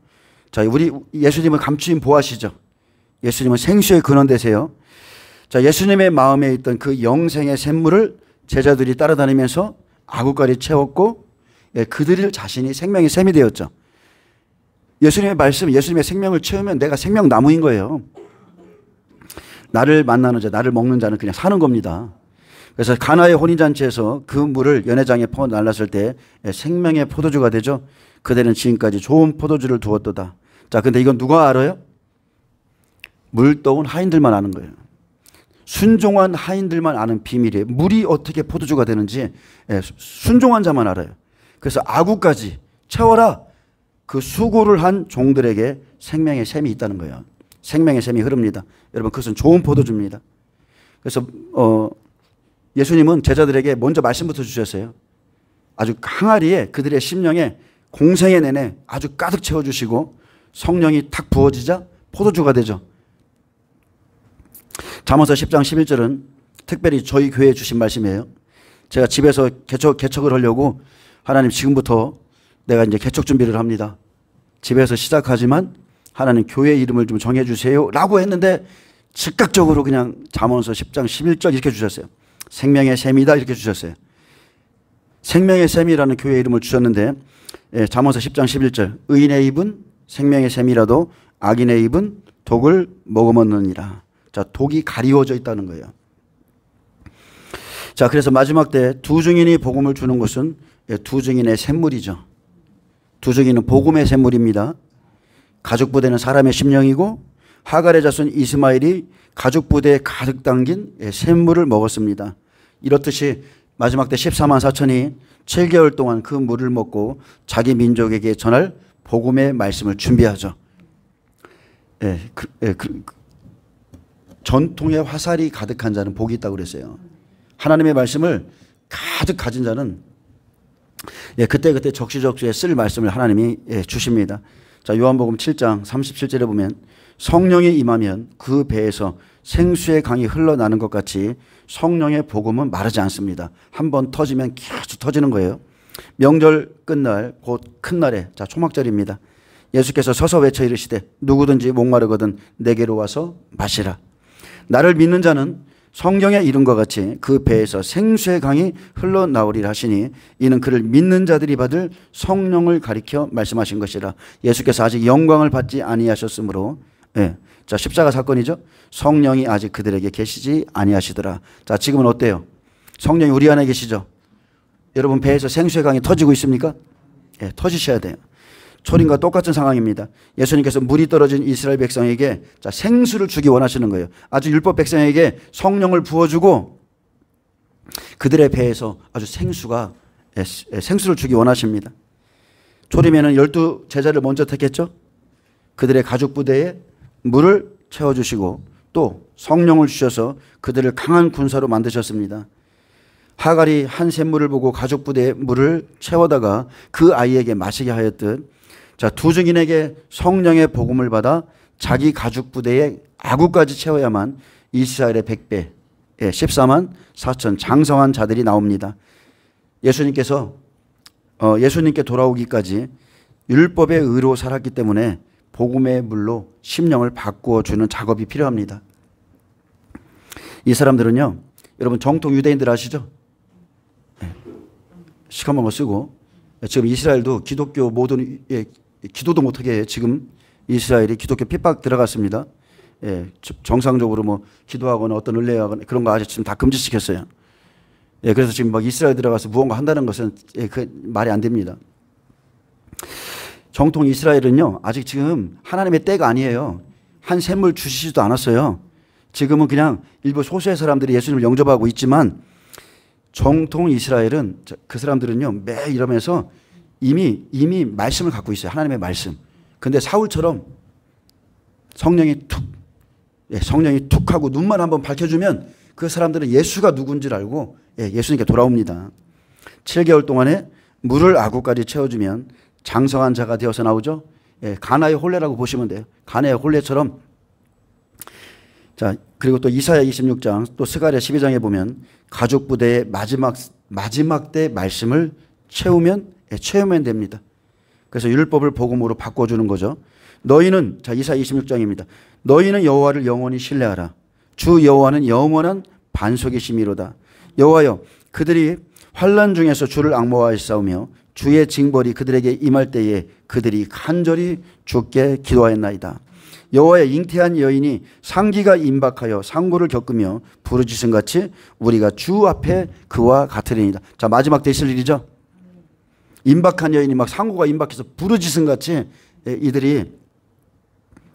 자, 우리 예수님은 감추인 보아시죠. 예수님은 생수의 근원 되세요. 자, 예수님의 마음에 있던 그 영생의 샘물을 제자들이 따라다니면서 아구까지 채웠고, 그들 자신이 생명의 샘이 되었죠. 예수님의 말씀, 예수님의 생명을 채우면 내가 생명나무인 거예요. 나를 만나는 자, 나를 먹는 자는 그냥 사는 겁니다. 그래서 가나의 혼인잔치에서 그 물을 연회장에 퍼 날랐을 때 생명의 포도주가 되죠. 그대는 지금까지 좋은 포도주를 두었도다. 자, 근데 이건 누가 알아요? 물떠온 하인들만 아는 거예요. 순종한 하인들만 아는 비밀이에요. 물이 어떻게 포도주가 되는지 순종한 자만 알아요. 그래서 아구까지 채워라. 그 수고를 한 종들에게 생명의 샘이 있다는 거예요. 생명의 샘이 흐릅니다. 여러분, 그것은 좋은 포도주입니다. 그래서 예수님은 제자들에게 먼저 말씀부터 주셨어요. 아주 항아리에 그들의 심령에 공생의 내내 아주 가득 채워주시고 성령이 탁 부어지자 포도주가 되죠. 잠언서 10장 11절은 특별히 저희 교회에 주신 말씀이에요. 제가 집에서 개척을 하려고 하나님 지금부터 내가 이제 개척 준비를 합니다. 집에서 시작하지만 하나님 교회 이름을 좀 정해주세요 라고 했는데 즉각적으로 그냥 잠언서 10장 11절 이렇게 주셨어요. 생명의 샘이다 이렇게 주셨어요. 생명의 샘이라는 교회 이름을 주셨는데 잠언서 10장 11절 의인의 입은 생명의 샘이라도 악인의 입은 독을 머금었느니라. 자, 독이 가리워져 있다는 거예요. 자, 그래서 마지막 때 두 증인이 복음을 주는 것은 두 증인의 샘물이죠. 두 증인은 복음의 샘물입니다. 가죽 부대는 사람의 심령이고 하갈의 자손 이스마엘이 가죽 부대에 가득 담긴 샘물을 먹었습니다. 이렇듯이 마지막 때 14만 4천이 7개월 동안 그 물을 먹고 자기 민족에게 전할 복음의 말씀을 준비하죠. 전통의 화살이 가득한 자는 복이 있다고 그랬어요. 하나님의 말씀을 가득 가진 자는 그때그때 적시적시에 쓸 말씀을 하나님이 주십니다. 자, 요한복음 7장 37절에 보면 성령이 임하면 그 배에서 생수의 강이 흘러나는 것 같이 성령의 복음은 마르지 않습니다. 한번 터지면 계속 터지는 거예요. 명절 끝날 곧 큰 날에, 자, 초막절입니다. 예수께서 서서 외쳐 이르시되 누구든지 목마르거든 내게로 와서 마시라. 나를 믿는 자는 성경에 이룬 것 같이 그 배에서 생수의 강이 흘러나오리라 하시니 이는 그를 믿는 자들이 받을 성령을 가리켜 말씀하신 것이라. 예수께서 아직 영광을 받지 아니하셨으므로, 자, 십자가 사건이죠. 성령이 아직 그들에게 계시지 아니하시더라. 자, 지금은 어때요? 성령이 우리 안에 계시죠. 여러분 배에서 생수의 강이 터지고 있습니까? 터지셔야 돼요. 초림과 똑같은 상황입니다. 예수님께서 물이 떨어진 이스라엘 백성에게 자, 생수를 주기 원하시는 거예요. 아주 율법 백성에게 성령을 부어주고 그들의 배에서 아주 생수를 주기 원하십니다. 초림에는 12 제자를 먼저 택했죠. 그들의 가죽 부대에 물을 채워주시고 또 성령을 주셔서 그들을 강한 군사로 만드셨습니다. 하갈이 한 샘물을 보고 가죽 부대에 물을 채워다가 그 아이에게 마시게 하였듯 자, 두 증인에게 성령의 복음을 받아 자기 가죽 부대에 아구까지 채워야만 이스라엘의 100배 14만 4천 장성한 자들이 나옵니다. 예수님께서 예수님께 돌아오기까지 율법의 의로 살았기 때문에 복음의 물로 심령을 바꾸어 주는 작업이 필요합니다. 이 사람들은요, 여러분 정통 유대인들 아시죠? 시커먼 거 쓰고 지금 이스라엘도 기독교 모든 기도도 못하게 해요. 지금 이스라엘이 기독교 핍박 들어갔습니다. 정상적으로 뭐 기도하거나 어떤 은례하거나 그런 거 아직 지금 다 금지시켰어요. 그래서 지금 막 이스라엘 들어가서 무언가 한다는 것은 그 말이 안 됩니다. 정통 이스라엘은요, 아직 지금 하나님의 때가 아니에요. 한 샘물 주시지도 않았어요. 지금은 그냥 일부 소수의 사람들이 예수님을 영접하고 있지만 정통 이스라엘은 그 사람들은요, 매일 이러면서 이미 말씀을 갖고 있어요. 하나님의 말씀. 근데 사울처럼 성령이 툭 하고 눈만 한번 밝혀주면 그 사람들은 예수가 누군지를 알고 예수님께 돌아옵니다. 7개월 동안에 물을 아구까지 채워주면 장성한 자가 되어서 나오죠. 가나의 혼례라고 보시면 돼요. 가나의 혼례처럼. 자, 그리고 또 이사야 26장 또 스가랴 12장에 보면 가죽 부대의 마지막 때 말씀을 채우면 됩니다. 그래서 율법을 복음으로 바꿔주는 거죠. 너희는 자 이사야 26장입니다. 너희는 여호와를 영원히 신뢰하라. 주 여호와는 영원한 반석이시미로다. 여호와여, 그들이 환난 중에서 주를 앙모하였사오며 주의 징벌이 그들에게 임할 때에 그들이 간절히 주께 기도하였나이다. 여호와의 잉태한 여인이 상기가 임박하여 상고를 겪으며 부르짖음 같이 우리가 주 앞에 그와 같으리이다. 자, 마지막 때 있을 일이죠. 임박한 여인이 막 상고가 임박해서 부르짖음 같이 이들이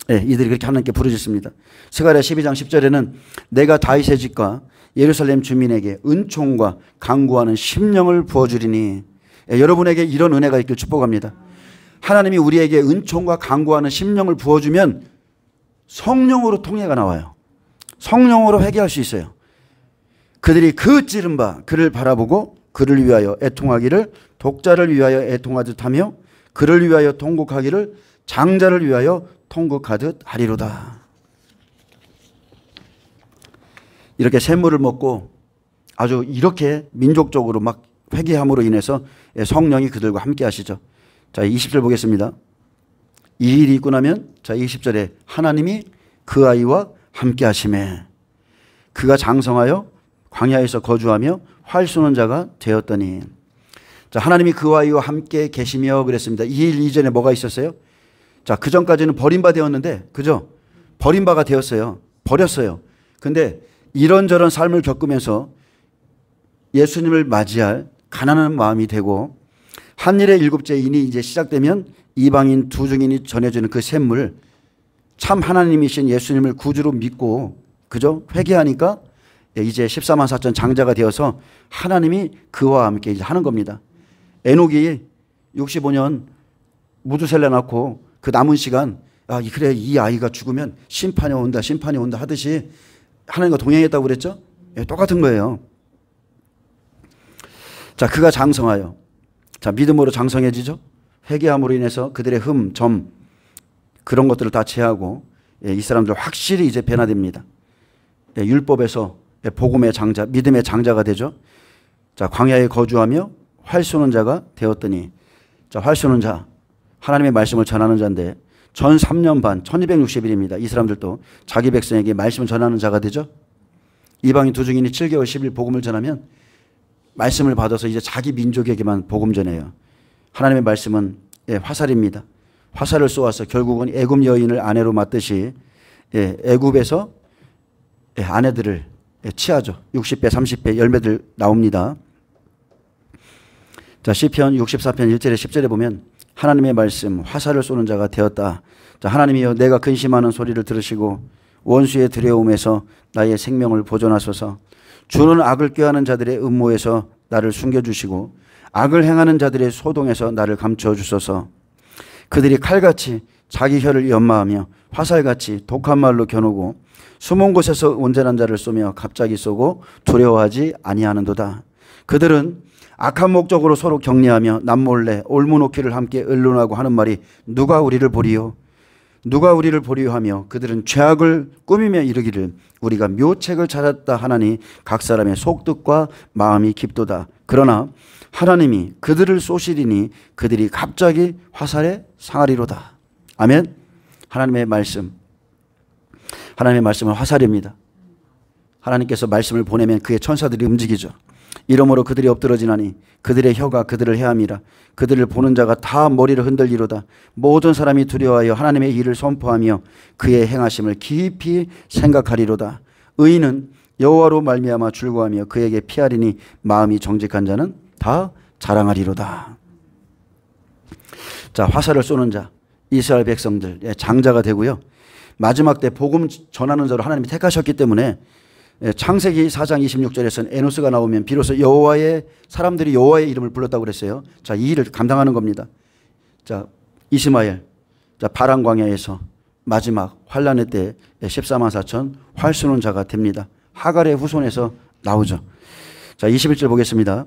그렇게 하나님께 부르짖습니다. 스가랴 12장 10절에는 내가 다윗의 집과 예루살렘 주민에게 은총과 강구하는 심령을 부어주리니 여러분에게 이런 은혜가 있길 축복합니다. 하나님이 우리에게 은총과 강구하는 심령을 부어주면 성령으로 통해가 나와요. 성령으로 회개할 수 있어요. 그들이 그 찌른 바 그를 바라보고 그를 위하여 애통하기를 독자를 위하여 애통하듯 하며 그를 위하여 통곡하기를 장자를 위하여 통곡하듯 하리로다. 이렇게 샘물을 먹고 아주 이렇게 민족적으로 막 회개함으로 인해서 성령이 그들과 함께 하시죠. 자, 20절 보겠습니다. 이 일이 있고 나면 자 20절에 하나님이 그 아이와 함께 하시매 그가 장성하여 광야에서 거주하며 활 쏘는 자가 되었더니 자 하나님이 그 아이와 함께 계시며 그랬습니다. 이 일 이전에 뭐가 있었어요? 자, 그 전까지는 버림바 되었는데 그죠? 버림바가 되었어요. 버렸어요. 근데 이런저런 삶을 겪으면서 예수님을 맞이할 가난한 마음이 되고 한일의 7째 인이 이제 시작되면 이방인 두 증인이 전해주는 그 샘물 참 하나님이신 예수님을 구주로 믿고 그죠? 회개하니까 이제 14만 4천 장자가 되어서 하나님이 그와 함께 이제 하는 겁니다. 에녹이 65년 무두셀레 낳고 그 남은 시간 그래 이 아이가 죽으면 심판이 온다 하듯이 하나님과 동행했다고 그랬죠? 똑같은 거예요. 자, 그가 장성하여 자 믿음으로 장성해지죠. 회개함으로 인해서 그들의 흠, 점 그런 것들을 다 제하고 이 사람들 확실히 이제 변화됩니다. 율법에서 복음의 장자, 믿음의 장자가 되죠. 자, 광야에 거주하며 활 쏘는 자가 되었더니 자, 활 쏘는 자 하나님의 말씀을 전하는 자인데 전 3년 반 1260일입니다. 이 사람들도 자기 백성에게 말씀을 전하는 자가 되죠. 이방인 두 증인이 7개월 10일 복음을 전하면 말씀을 받아서 이제 자기 민족에게만 복음 전해요. 하나님의 말씀은 화살입니다. 화살을 쏘아서 결국은 애굽 여인을 아내로 맞듯이 애굽에서 아내들을 취하죠. 60배 30배 열매들 나옵니다. 자, 시편 64편 1절에 10절에 보면 하나님의 말씀 화살을 쏘는 자가 되었다. 자, 하나님이여 내가 근심하는 소리를 들으시고 원수의 두려움에서 나의 생명을 보존하소서. 주는 악을 꾀하는 자들의 음모에서 나를 숨겨주시고 악을 행하는 자들의 소동에서 나를 감추어 주소서. 그들이 칼같이 자기 혀를 연마하며 화살같이 독한 말로 겨누고 숨은 곳에서 온전한 자를 쏘며 갑자기 쏘고 두려워하지 아니하는도다. 그들은 악한 목적으로 서로 격려하며 남몰래 올무놓기를 함께 언론하고 하는 말이 누가 우리를 보리요? 누가 우리를 보리요 하며 그들은 죄악을 꾸미며 이르기를 우리가 묘책을 찾았다 하나니 각 사람의 속뜻과 마음이 깊도다. 그러나 하나님이 그들을 쏘시리니 그들이 갑자기 화살에 상하리로다. 아멘. 하나님의 말씀은 화살입니다. 하나님께서 말씀을 보내면 그의 천사들이 움직이죠. 이러므로 그들이 엎드러지나니 그들의 혀가 그들을 해함이라. 그들을 보는 자가 다 머리를 흔들리로다. 모든 사람이 두려워하여 하나님의 일을 선포하며 그의 행하심을 깊이 생각하리로다. 의인은 여호와로 말미암아 즐거워하며 그에게 피하리니 마음이 정직한 자는 다 자랑하리로다. 자, 화살을 쏘는 자 이스라엘 백성들 장자가 되고요. 마지막 때 복음 전하는 자로 하나님이 택하셨기 때문에 창세기 4장 26절에서는 에노스가 나오면 비로소 여호와의 사람들이 여호와의 이름을 불렀다고 그랬어요. 자, 이 일을 감당하는 겁니다. 자, 이스마엘, 자, 바란 광야에서 마지막 환란의 때 14만 4천 활 쏘는 자가 됩니다. 하갈의 후손에서 나오죠. 자, 21절 보겠습니다.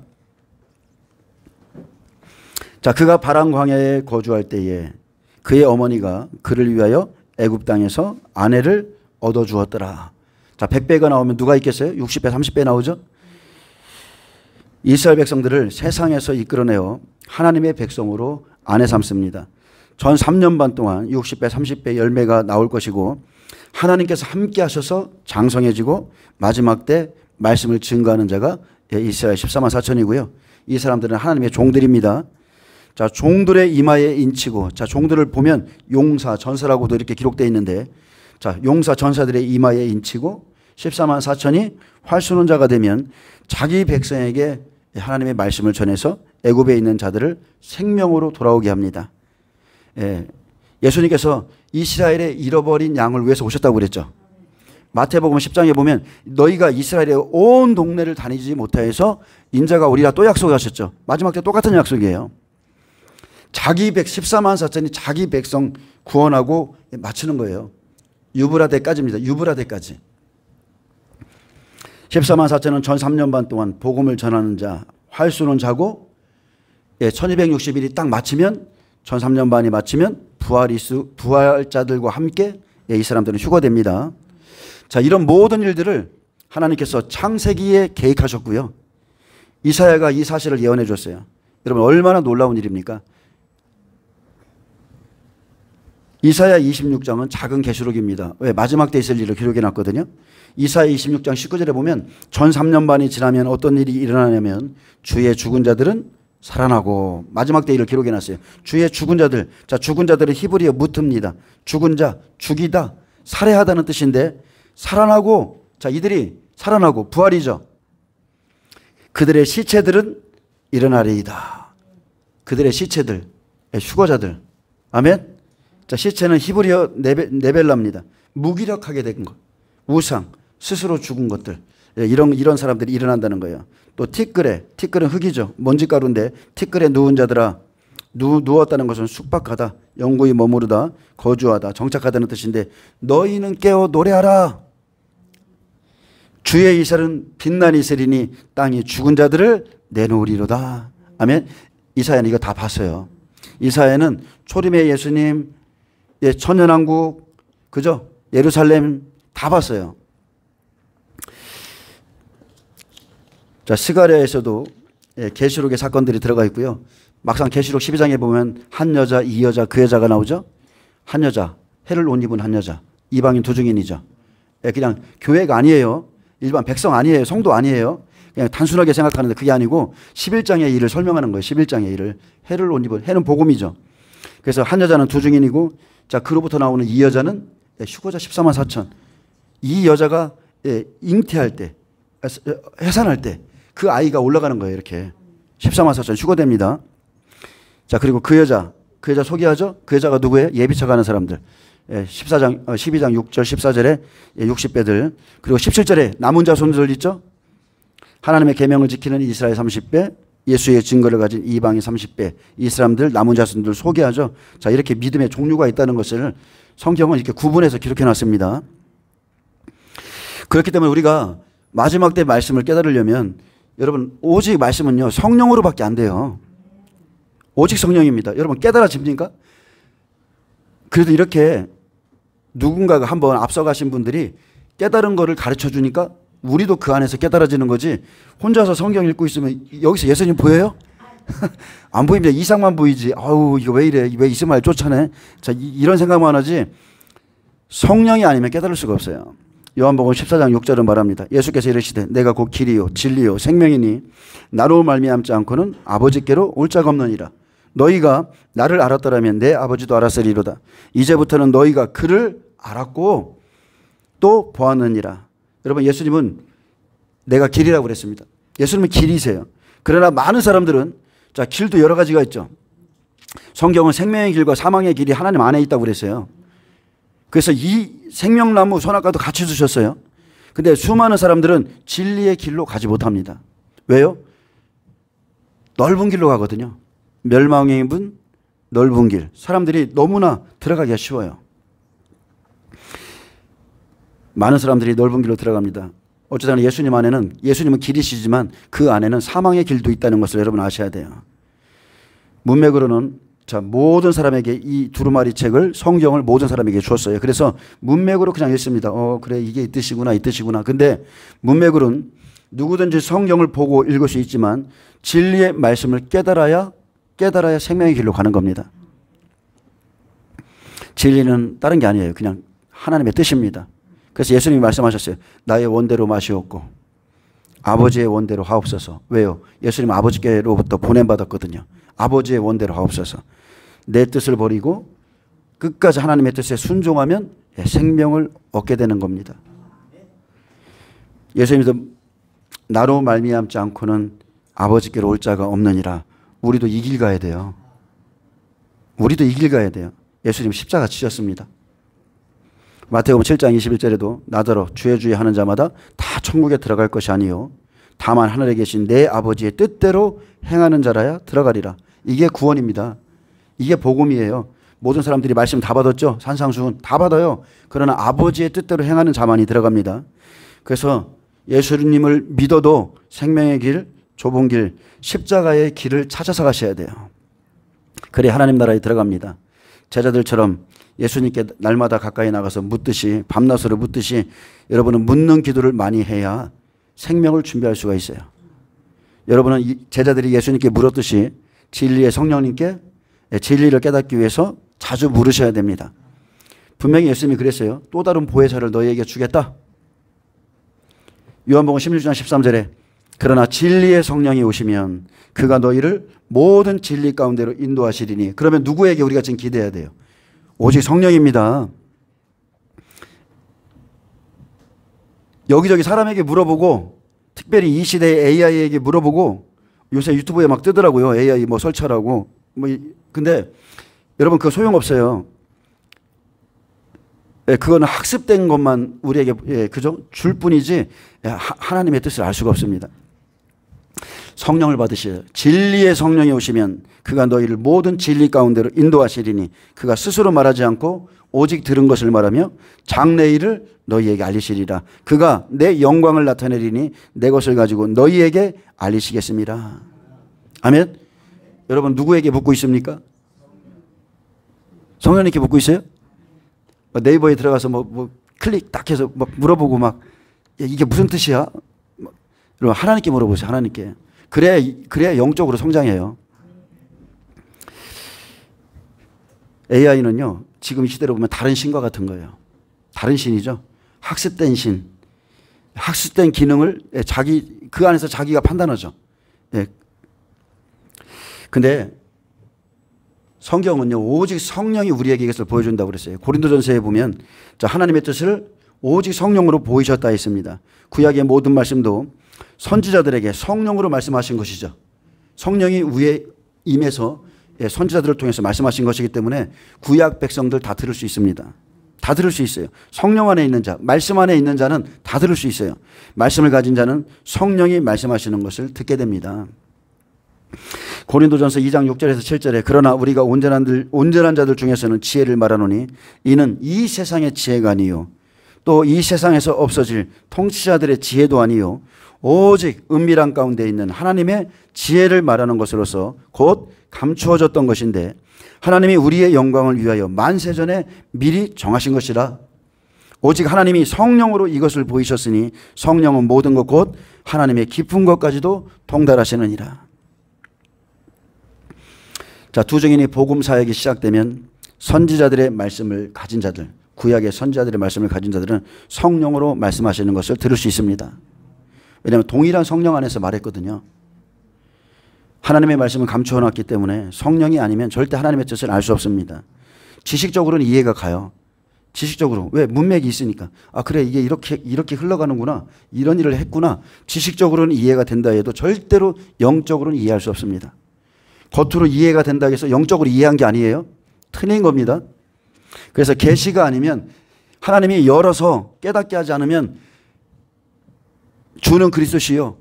자, 그가 바란 광야에 거주할 때에 그의 어머니가 그를 위하여 애굽 땅에서 아내를 얻어 주었더라. 자, 100배가 나오면 누가 있겠어요? 60배, 30배 나오죠? 이스라엘 백성들을 세상에서 이끌어내어 하나님의 백성으로 아내 삼습니다. 전 3년 반 동안 60배, 30배 열매가 나올 것이고 하나님께서 함께 하셔서 장성해지고 마지막 때 말씀을 증거하는 자가 이스라엘 14만 4천이고요. 이 사람들은 하나님의 종들입니다. 자, 종들의 이마에 인치고, 자, 종들을 보면 용사, 전사라고도 이렇게 기록되어 있는데, 자, 용사, 전사들의 이마에 인치고 14만 4천이 활 쏘는 자가 되면 자기 백성에게 하나님의 말씀을 전해서 애굽에 있는 자들을 생명으로 돌아오게 합니다. 예수님께서 이스라엘의 잃어버린 양을 위해서 오셨다고 그랬죠. 마태복음 10장에 보면 너희가 이스라엘의 온 동네를 다니지 못하여서 인자가 오리라 또 약속하셨죠. 마지막 때 똑같은 약속이에요. 자기 14만 4천이 자기 백성 구원하고 마치는 거예요. 유브라데까지입니다. 유브라데까지. 14만 4천은 전 3년 반 동안 복음을 전하는 자, 활 쏘는 자고 1260일이 딱 마치면 전 3년 반이 마치면 부활자들과 함께 이 사람들은 휴거됩니다. 자, 이런 모든 일들을 하나님께서 창세기에 계획하셨고요. 이사야가 이 사실을 예언해 줬어요. 여러분 얼마나 놀라운 일입니까? 이사야 26장은 작은 계시록입니다. 왜? 마지막 때 있을 일을 기록해 놨거든요. 이사야 26장 19절에 보면 전 3년 반이 지나면 어떤 일이 일어나냐면 주의 죽은 자들은 살아나고, 마지막 때 일을 기록해 놨어요. 주의 죽은 자들. 자, 죽은 자들은 히브리어 무트입니다. 죽은 자, 죽이다, 살해하다는 뜻인데 살아나고, 자, 이들이 살아나고 부활이죠. 그들의 시체들은 일어나리이다. 그들의 시체들, 휴거자들. 아멘. 자, 시체는 히브리어 네벨라입니다. 무기력하게 된 것, 우상, 스스로 죽은 것들, 이런 사람들이 일어난다는 거예요. 또 티끌은 흙이죠. 먼지가루인데 티끌에 누운 자들아, 누웠다는 것은 숙박하다, 영구히 머무르다, 거주하다, 정착하다는 뜻인데 너희는 깨어 노래하라. 주의 이슬은 빛난 이슬이니 땅이 죽은 자들을 내놓으리로다. 아멘. 이사야는 이거 다 봤어요. 이사야는 초림의 예수님, 천연왕국, 그죠? 예루살렘 다 봤어요. 자, 스가랴에서도 계시록의 사건들이 들어가 있고요. 막상 계시록 12장에 보면 한 여자, 이 여자, 그 여자가 나오죠. 한 여자, 해를 옷 입은 한 여자, 이방인 두 증인이죠. 그냥 교회가 아니에요. 일반 백성 아니에요. 성도 아니에요. 그냥 단순하게 생각하는데 그게 아니고 11장의 일을 설명하는 거예요. 11장의 일을. 해를 옷 입은, 해는 복음이죠. 그래서 한 여자는 두 증인이고, 자, 그로부터 나오는 이 여자는 휴거자 14만 4천. 이 여자가 잉태할 때, 해산할 때 그 아이가 올라가는 거예요. 이렇게 14만 4천 휴거됩니다. 자, 그리고 그 여자, 그 여자 소개하죠? 그 여자가 누구예요? 예비차 가는 사람들. 12장 6절 14절에 60배들, 그리고 17절에 남은 자손들 있죠? 하나님의 계명을 지키는 이스라엘 30배, 예수의 증거를 가진 이방인 30배, 이 사람들 남은 자손들 소개하죠. 자, 이렇게 믿음의 종류가 있다는 것을 성경은 이렇게 구분해서 기록해 놨습니다. 그렇기 때문에 우리가 마지막 때 말씀을 깨달으려면 여러분 오직 말씀은요 성령으로밖에 안 돼요. 오직 성령입니다. 여러분 깨달아집니까? 그래도 이렇게 누군가가 한번 앞서가신 분들이 깨달은 거를 가르쳐 주니까 우리도 그 안에서 깨달아지는 거지, 혼자서 성경 읽고 있으면 여기서 예수님 보여요? 안 보입니다. 이상만 보이지. 아우 이거 왜 이래, 왜 이스마엘 쫓아내. 자, 이런 생각만 하지 성령이 아니면 깨달을 수가 없어요. 요한복음 14장 6절은 말합니다. 예수께서 이르시되 내가 곧 길이요 진리요 생명이니 나로 말미암지 않고는 아버지께로 올 자가 없느니라. 너희가 나를 알았더라면 내 아버지도 알았으리로다. 이제부터는 너희가 그를 알았고 또 보았느니라. 여러분 예수님은 내가 길이라고 그랬습니다. 예수님은 길이세요. 그러나 많은 사람들은, 자, 길도 여러 가지가 있죠. 성경은 생명의 길과 사망의 길이 하나님 안에 있다고 그랬어요. 그래서 이 생명나무 선악과도 같이 주셨어요. 근데 수많은 사람들은 진리의 길로 가지 못합니다. 왜요? 넓은 길로 가거든요. 멸망의 문, 넓은 길. 사람들이 너무나 들어가기가 쉬워요. 많은 사람들이 넓은 길로 들어갑니다. 어쨌든 예수님 안에는, 예수님은 길이시지만 그 안에는 사망의 길도 있다는 것을 여러분 아셔야 돼요. 문맥으로는 자, 모든 사람에게 이 두루마리 책을, 성경을 모든 사람에게 주었어요. 그래서 문맥으로 그냥 읽습니다. 그래 이게 이 뜻이구나 이 뜻이구나. 근데 문맥으로는 누구든지 성경을 보고 읽을 수 있지만 진리의 말씀을 깨달아야 생명의 길로 가는 겁니다. 진리는 다른 게 아니에요. 그냥 하나님의 뜻입니다. 그래서 예수님이 말씀하셨어요. 나의 원대로 마시옵고 아버지의 원대로 하옵소서. 왜요? 예수님 아버지께로부터 보냄받았거든요. 아버지의 원대로 하옵소서. 내 뜻을 버리고 끝까지 하나님의 뜻에 순종하면 생명을 얻게 되는 겁니다. 예수님도 나로 말미암지 않고는 아버지께로 올 자가 없느니라. 우리도 이 길 가야 돼요. 우리도 이 길 가야 돼요. 예수님 십자가 지셨습니다. 마태복음 7장 21절에도 나더러 주의 주의 하는 자마다 다 천국에 들어갈 것이 아니요 다만 하늘에 계신 내 아버지의 뜻대로 행하는 자라야 들어가리라. 이게 구원입니다. 이게 복음이에요. 모든 사람들이 말씀 다 받았죠. 산상수훈 다 받아요. 그러나 아버지의 뜻대로 행하는 자만이 들어갑니다. 그래서 예수님을 믿어도 생명의 길, 좁은 길, 십자가의 길을 찾아서 가셔야 돼요. 그래 하나님 나라에 들어갑니다. 제자들처럼 예수님께 날마다 가까이 나가서 묻듯이, 밤낮으로 묻듯이 여러분은 묻는 기도를 많이 해야 생명을 준비할 수가 있어요. 여러분은 제자들이 예수님께 물었듯이 진리의 성령님께 진리를 깨닫기 위해서 자주 물으셔야 됩니다. 분명히 예수님이 그랬어요. 또 다른 보혜사를 너희에게 주겠다. 요한복음 16장 13절에 그러나 진리의 성령이 오시면 그가 너희를 모든 진리 가운데로 인도하시리니. 그러면 누구에게 우리가 지금 기대해야 돼요? 오직 성령입니다. 여기저기 사람에게 물어보고, 특별히 이 시대의 AI에게 물어보고, 요새 유튜브에 막 뜨더라고요. AI 뭐 설치하라고. 근데 여러분 그거 소용없어요. 그거는 학습된 것만 우리에게 그죠? 줄 뿐이지 하나님의 뜻을 알 수가 없습니다. 성령을 받으셔요. 진리의 성령이 오시면 그가 너희를 모든 진리 가운데로 인도하시리니 그가 스스로 말하지 않고 오직 들은 것을 말하며 장래 일을 너희에게 알리시리라. 그가 내 영광을 나타내리니 내 것을 가지고 너희에게 알리시겠습니다. 아멘. 여러분 누구에게 묻고 있습니까? 성령님께 묻고 있어요? 네이버에 들어가서 뭐 클릭 딱 해서 막 물어보고 막 이게 무슨 뜻이야? 여러분 하나님께 물어보세요. 하나님께. 그래야 영적으로 성장해요. AI는요 지금 이 시대로 보면 다른 신과 같은 거예요. 다른 신이죠. 학습된 신, 학습된 기능을 그 안에서 자기가 판단하죠. 예. 근데 성경은요 오직 성령이 우리에게 이것을 보여준다고 그랬어요. 고린도전서에 보면 자, 하나님의 뜻을 오직 성령으로 보이셨다 했습니다. 구약의 모든 말씀도 선지자들에게 성령으로 말씀하신 것이죠. 성령이 위에 임해서 선지자들을 통해서 말씀하신 것이기 때문에 구약 백성들 다 들을 수 있습니다. 다 들을 수 있어요. 성령 안에 있는 자, 말씀 안에 있는 자는 다 들을 수 있어요. 말씀을 가진 자는 성령이 말씀하시는 것을 듣게 됩니다. 고린도전서 2장 6절에서 7절에 그러나 우리가 온전한 자들 중에서는 지혜를 말하노니 이는 이 세상의 지혜가 아니요 또 이 세상에서 없어질 통치자들의 지혜도 아니요 오직 은밀한 가운데 있는 하나님의 지혜를 말하는 것으로서 곧 감추어졌던 것인데 하나님이 우리의 영광을 위하여 만세전에 미리 정하신 것이라. 오직 하나님이 성령으로 이것을 보이셨으니 성령은 모든 것 곧 하나님의 깊은 것까지도 통달하시느니라. 자, 두 증인이 복음 사역이 시작되면 선지자들의 말씀을 가진 자들, 구약의 선지자들의 말씀을 가진 자들은 성령으로 말씀하시는 것을 들을 수 있습니다. 왜냐하면 동일한 성령 안에서 말했거든요. 하나님의 말씀을 감추어 놨기 때문에 성령이 아니면 절대 하나님의 뜻을 알 수 없습니다. 지식적으로는 이해가 가요. 지식적으로. 왜? 문맥이 있으니까. 아, 그래, 이게 이렇게 흘러가는구나. 이런 일을 했구나. 지식적으로는 이해가 된다 해도 절대로 영적으로는 이해할 수 없습니다. 겉으로 이해가 된다 해서 영적으로 이해한 게 아니에요. 틀린 겁니다. 그래서 계시가 아니면 하나님이 열어서 깨닫게 하지 않으면 주는 그리스도시요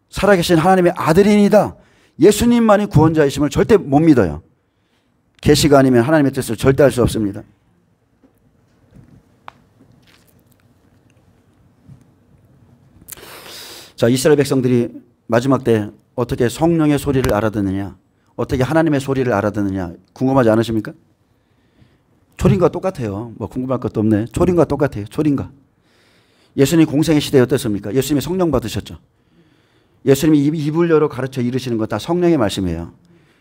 살아계신 하나님의 아들이니다. 예수님만이 구원자이심을 절대 못 믿어요. 계시가 아니면 하나님의 뜻을 절대 알 수 없습니다. 자, 이스라엘 백성들이 마지막 때 어떻게 성령의 소리를 알아듣느냐, 어떻게 하나님의 소리를 알아듣느냐 궁금하지 않으십니까? 초림과 똑같아요. 뭐 궁금할 것도 없네. 초림과 똑같아요. 초림과. 예수님 공생의 시대에 어떻습니까? 예수님이 성령 받으셨죠. 예수님이 입을 열어 가르쳐 이르시는 것 다 성령의 말씀이에요.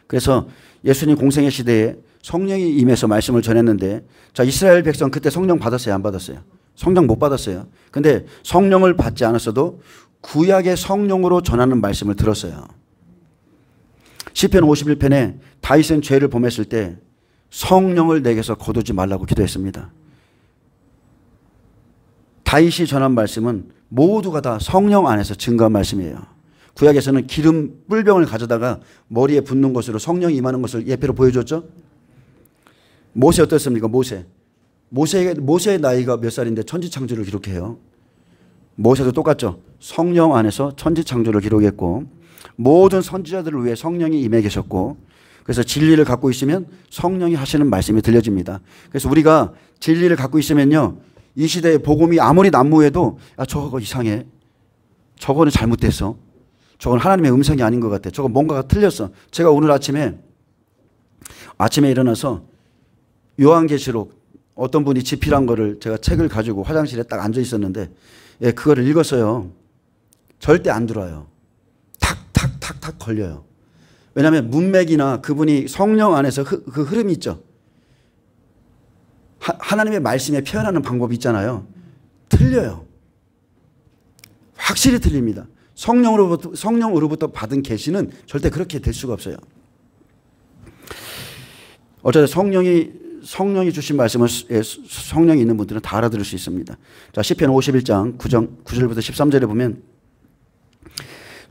그래서 예수님 공생의 시대에 성령이 임해서 말씀을 전했는데, 자, 이스라엘 백성 그때 성령 받았어요? 안 받았어요? 성령 못 받았어요. 근데 성령을 받지 않았어도 구약의 성령으로 전하는 말씀을 들었어요. 시편 51편에 다윗은 죄를 범했을 때 성령을 내게서 거두지 말라고 기도했습니다. 다윗이 전한 말씀은 모두가 다 성령 안에서 증거한 말씀이에요. 구약에서는 기름 뿔병을 가져다가 머리에 붓는 것으로 성령이 임하는 것을 예표로 보여줬죠. 모세 어떻습니까? 모세의 나이가 몇 살인데 천지창조를 기록해요. 모세도 똑같죠. 성령 안에서 천지창조를 기록했고 모든 선지자들을 위해 성령이 임해 계셨고, 그래서 진리를 갖고 있으면 성령이 하시는 말씀이 들려집니다. 그래서 우리가 진리를 갖고 있으면요, 이 시대의 복음이 아무리 난무해도 야, 저거 이상해, 저거는 잘못됐어, 저건 하나님의 음성이 아닌 것 같아, 저거 뭔가가 틀렸어. 제가 오늘 아침에 일어나서 요한계시록 어떤 분이 집필한 거를 제가 책을 가지고 화장실에 딱 앉아 있었는데, 예, 그거를 읽었어요. 절대 안 들어요. 탁탁탁탁 걸려요. 왜냐하면 문맥이나 그분이 성령 안에서 그 흐름이 있죠. 하나님의 말씀에 표현하는 방법이 있잖아요. 틀려요. 확실히 틀립니다. 성령으로부터 받은 계시는 절대 그렇게 될 수가 없어요. 어쨌든 성령이 주신 말씀을 성령이 있는 분들은 다 알아들을 수 있습니다. 자, 시편 51장 9절부터 13절에 보면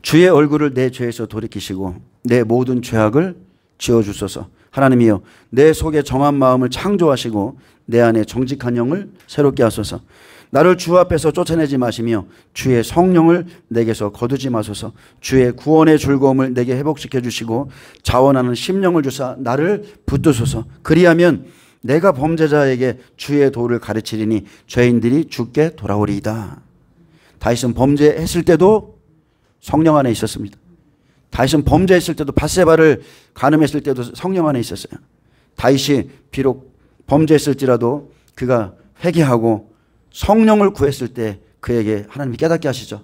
주의 얼굴을 내 죄에서 돌이키시고 내 모든 죄악을 지어주소서. 하나님이여, 내 속에 정한 마음을 창조하시고 내 안에 정직한 영을 새롭게 하소서. 나를 주 앞에서 쫓아내지 마시며 주의 성령을 내게서 거두지 마소서. 주의 구원의 즐거움을 내게 회복시켜 주시고 자원하는 심령을 주사 나를 붙드소서. 그리하면 내가 범죄자에게 주의 도를 가르치리니 죄인들이 주께 돌아오리이다. 다윗은 범죄했을 때도 성령 안에 있었습니다. 다윗은 범죄했을 때도, 밧세바를 간음했을 때도 성령 안에 있었어요. 다윗이 비록 범죄했을지라도 그가 회개하고 성령을 구했을 때 그에게 하나님이 깨닫게 하시죠.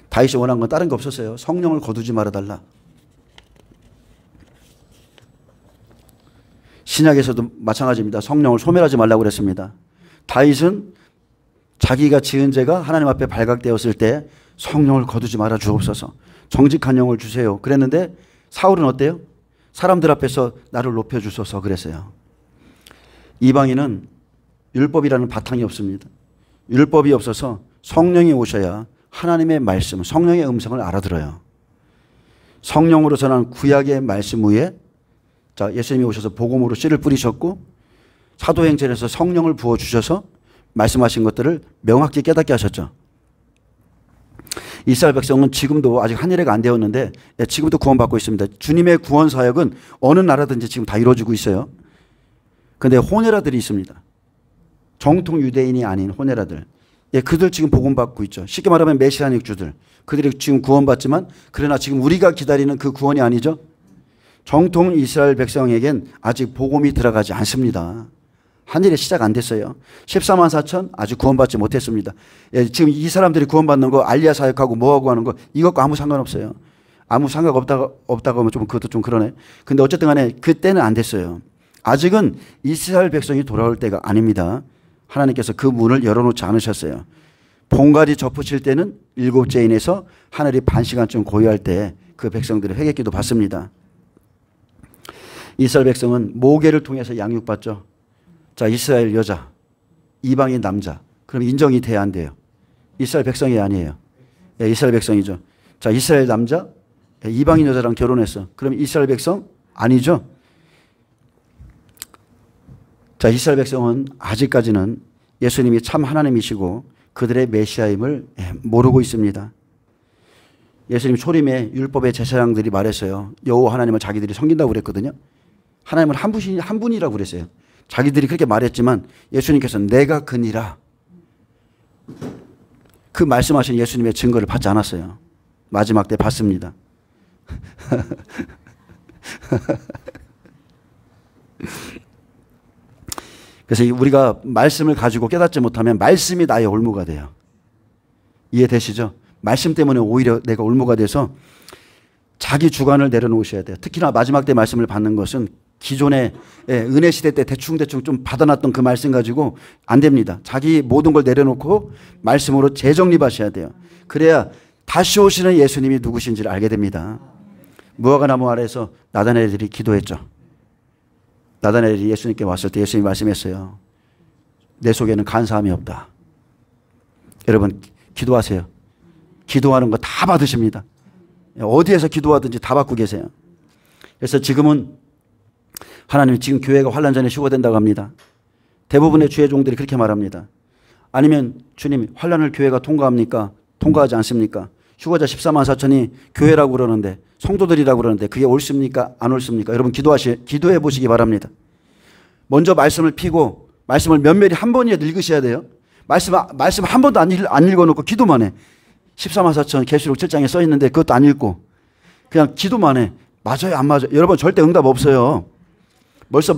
다윗이 원한 건 다른 거 없었어요. 성령을 거두지 말아달라. 신약에서도 마찬가지입니다. 성령을 소멸하지 말라고 그랬습니다. 다윗은 자기가 지은 죄가 하나님 앞에 발각되었을 때 성령을 거두지 말아 주옵소서, 정직한 영을 주세요 그랬는데, 사울은 어때요? 사람들 앞에서 나를 높여주소서 그랬어요. 이방인은 율법이라는 바탕이 없습니다. 율법이 없어서 성령이 오셔야 하나님의 말씀, 성령의 음성을 알아들어요. 성령으로 전한 구약의 말씀 위에 자, 예수님이 오셔서 복음으로 씨를 뿌리셨고 사도행전에서 성령을 부어주셔서 말씀하신 것들을 명확히 깨닫게 하셨죠. 이스라엘 백성은 지금도 아직 한일회가 안 되었는데 지금도 구원받고 있습니다. 주님의 구원 사역은 어느 나라든지 지금 다 이루어지고 있어요. 그런데 호네라들이 있습니다. 정통 유대인이 아닌 호네라들. 그들 지금 복음받고 있죠. 쉽게 말하면 메시아닉 주들. 그들이 지금 구원받지만 그러나 지금 우리가 기다리는 그 구원이 아니죠. 정통 이스라엘 백성에겐 아직 복음이 들어가지 않습니다. 한일이 시작 안 됐어요. 14만 4천 아직 구원받지 못했습니다. 지금 이 사람들이 구원받는 거 알리야 사역하고 뭐하고 하는 거 이것과 아무 상관없어요. 아무 상관없다고 하면 좀 그것도 좀 그러네. 근데 어쨌든 간에 그때는 안 됐어요. 아직은 이스라엘 백성이 돌아올 때가 아닙니다. 하나님께서 그 문을 열어놓지 않으셨어요. 봉가리 접으실 때는 일곱째 인에서 하늘이 반 시간쯤 고요할 때 그 백성들의 회개기도 받습니다. 이스라엘 백성은 모계를 통해서 양육받죠. 자, 이스라엘 여자, 이방인 남자. 그럼 인정이 돼야 안 돼요. 이스라엘 백성이 아니에요. 이스라엘 백성이죠. 자, 이스라엘 남자, 이방인 여자랑 결혼했어. 그럼 이스라엘 백성? 아니죠. 자, 이스라엘 백성은 아직까지는 예수님이 참 하나님이시고 그들의 메시아임을 모르고 있습니다. 예수님 초림에 율법의 제사장들이 말했어요. 여호와 하나님을 자기들이 섬긴다고 그랬거든요. 하나님은 한 분이라고 그랬어요. 자기들이 그렇게 말했지만 예수님께서는 내가 그니라. 그 말씀하신 예수님의 증거를 받지 않았어요. 마지막 때 받습니다. 그래서 우리가 말씀을 가지고 깨닫지 못하면 말씀이 나의 올무가 돼요. 이해되시죠? 말씀 때문에 오히려 내가 올무가 돼서 자기 주관을 내려놓으셔야 돼요. 특히나 마지막 때 말씀을 받는 것은 기존의 은혜 시대 때 대충 좀 받아놨던 그 말씀 가지고 안 됩니다. 자기 모든 걸 내려놓고 말씀으로 재정립하셔야 돼요. 그래야 다시 오시는 예수님이 누구신지를 알게 됩니다. 무화과나무 아래에서 나다나엘들이 기도했죠. 나다나엘이 예수님께 왔을 때 예수님이 말씀했어요. 내 속에는 간사함이 없다. 여러분 기도하세요. 기도하는 거 다 받으십니다. 어디에서 기도하든지 다 받고 계세요. 그래서 지금은 하나님이 지금 교회가 환난전에 휴거된다고 합니다. 대부분의 주의 종들이 그렇게 말합니다. 아니면 주님 환난을 교회가 통과합니까? 통과하지 않습니까? 휴거자 14만 4천이 교회라고 그러는데 성도들이라고 그러는데 그게 옳습니까? 안 옳습니까? 여러분 기도해 보시기 바랍니다. 먼저 말씀을 피고 말씀을 면밀히 한 번이라도 읽으셔야 돼요. 말씀 한 번도 안 읽어놓고 기도만 해. 14만 4천 계시록 7장에 써 있는데 그것도 안 읽고 그냥 기도만 해. 맞아요 안 맞아요? 여러분 절대 응답 없어요. 벌써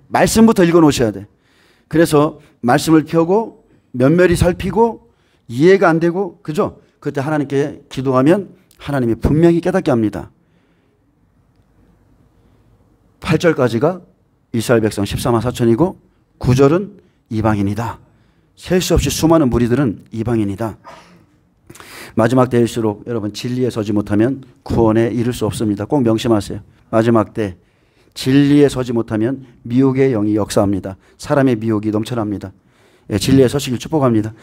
말씀부터 읽어놓으셔야 돼. 그래서 말씀을 펴고 면밀히 살피고 이해가 안 되고 그죠? 그때 하나님께 기도하면 하나님이 분명히 깨닫게 합니다. 8절까지가 이스라엘 백성 14만 4천이고 9절은 이방인이다. 셀 수 없이 수많은 무리들은 이방인이다. 마지막 때일수록 여러분 진리에 서지 못하면 구원에 이를 수 없습니다. 꼭 명심하세요. 마지막 때 진리에 서지 못하면 미혹의 영이 역사합니다. 사람의 미혹이 넘쳐납니다. 진리에 서시길 축복합니다.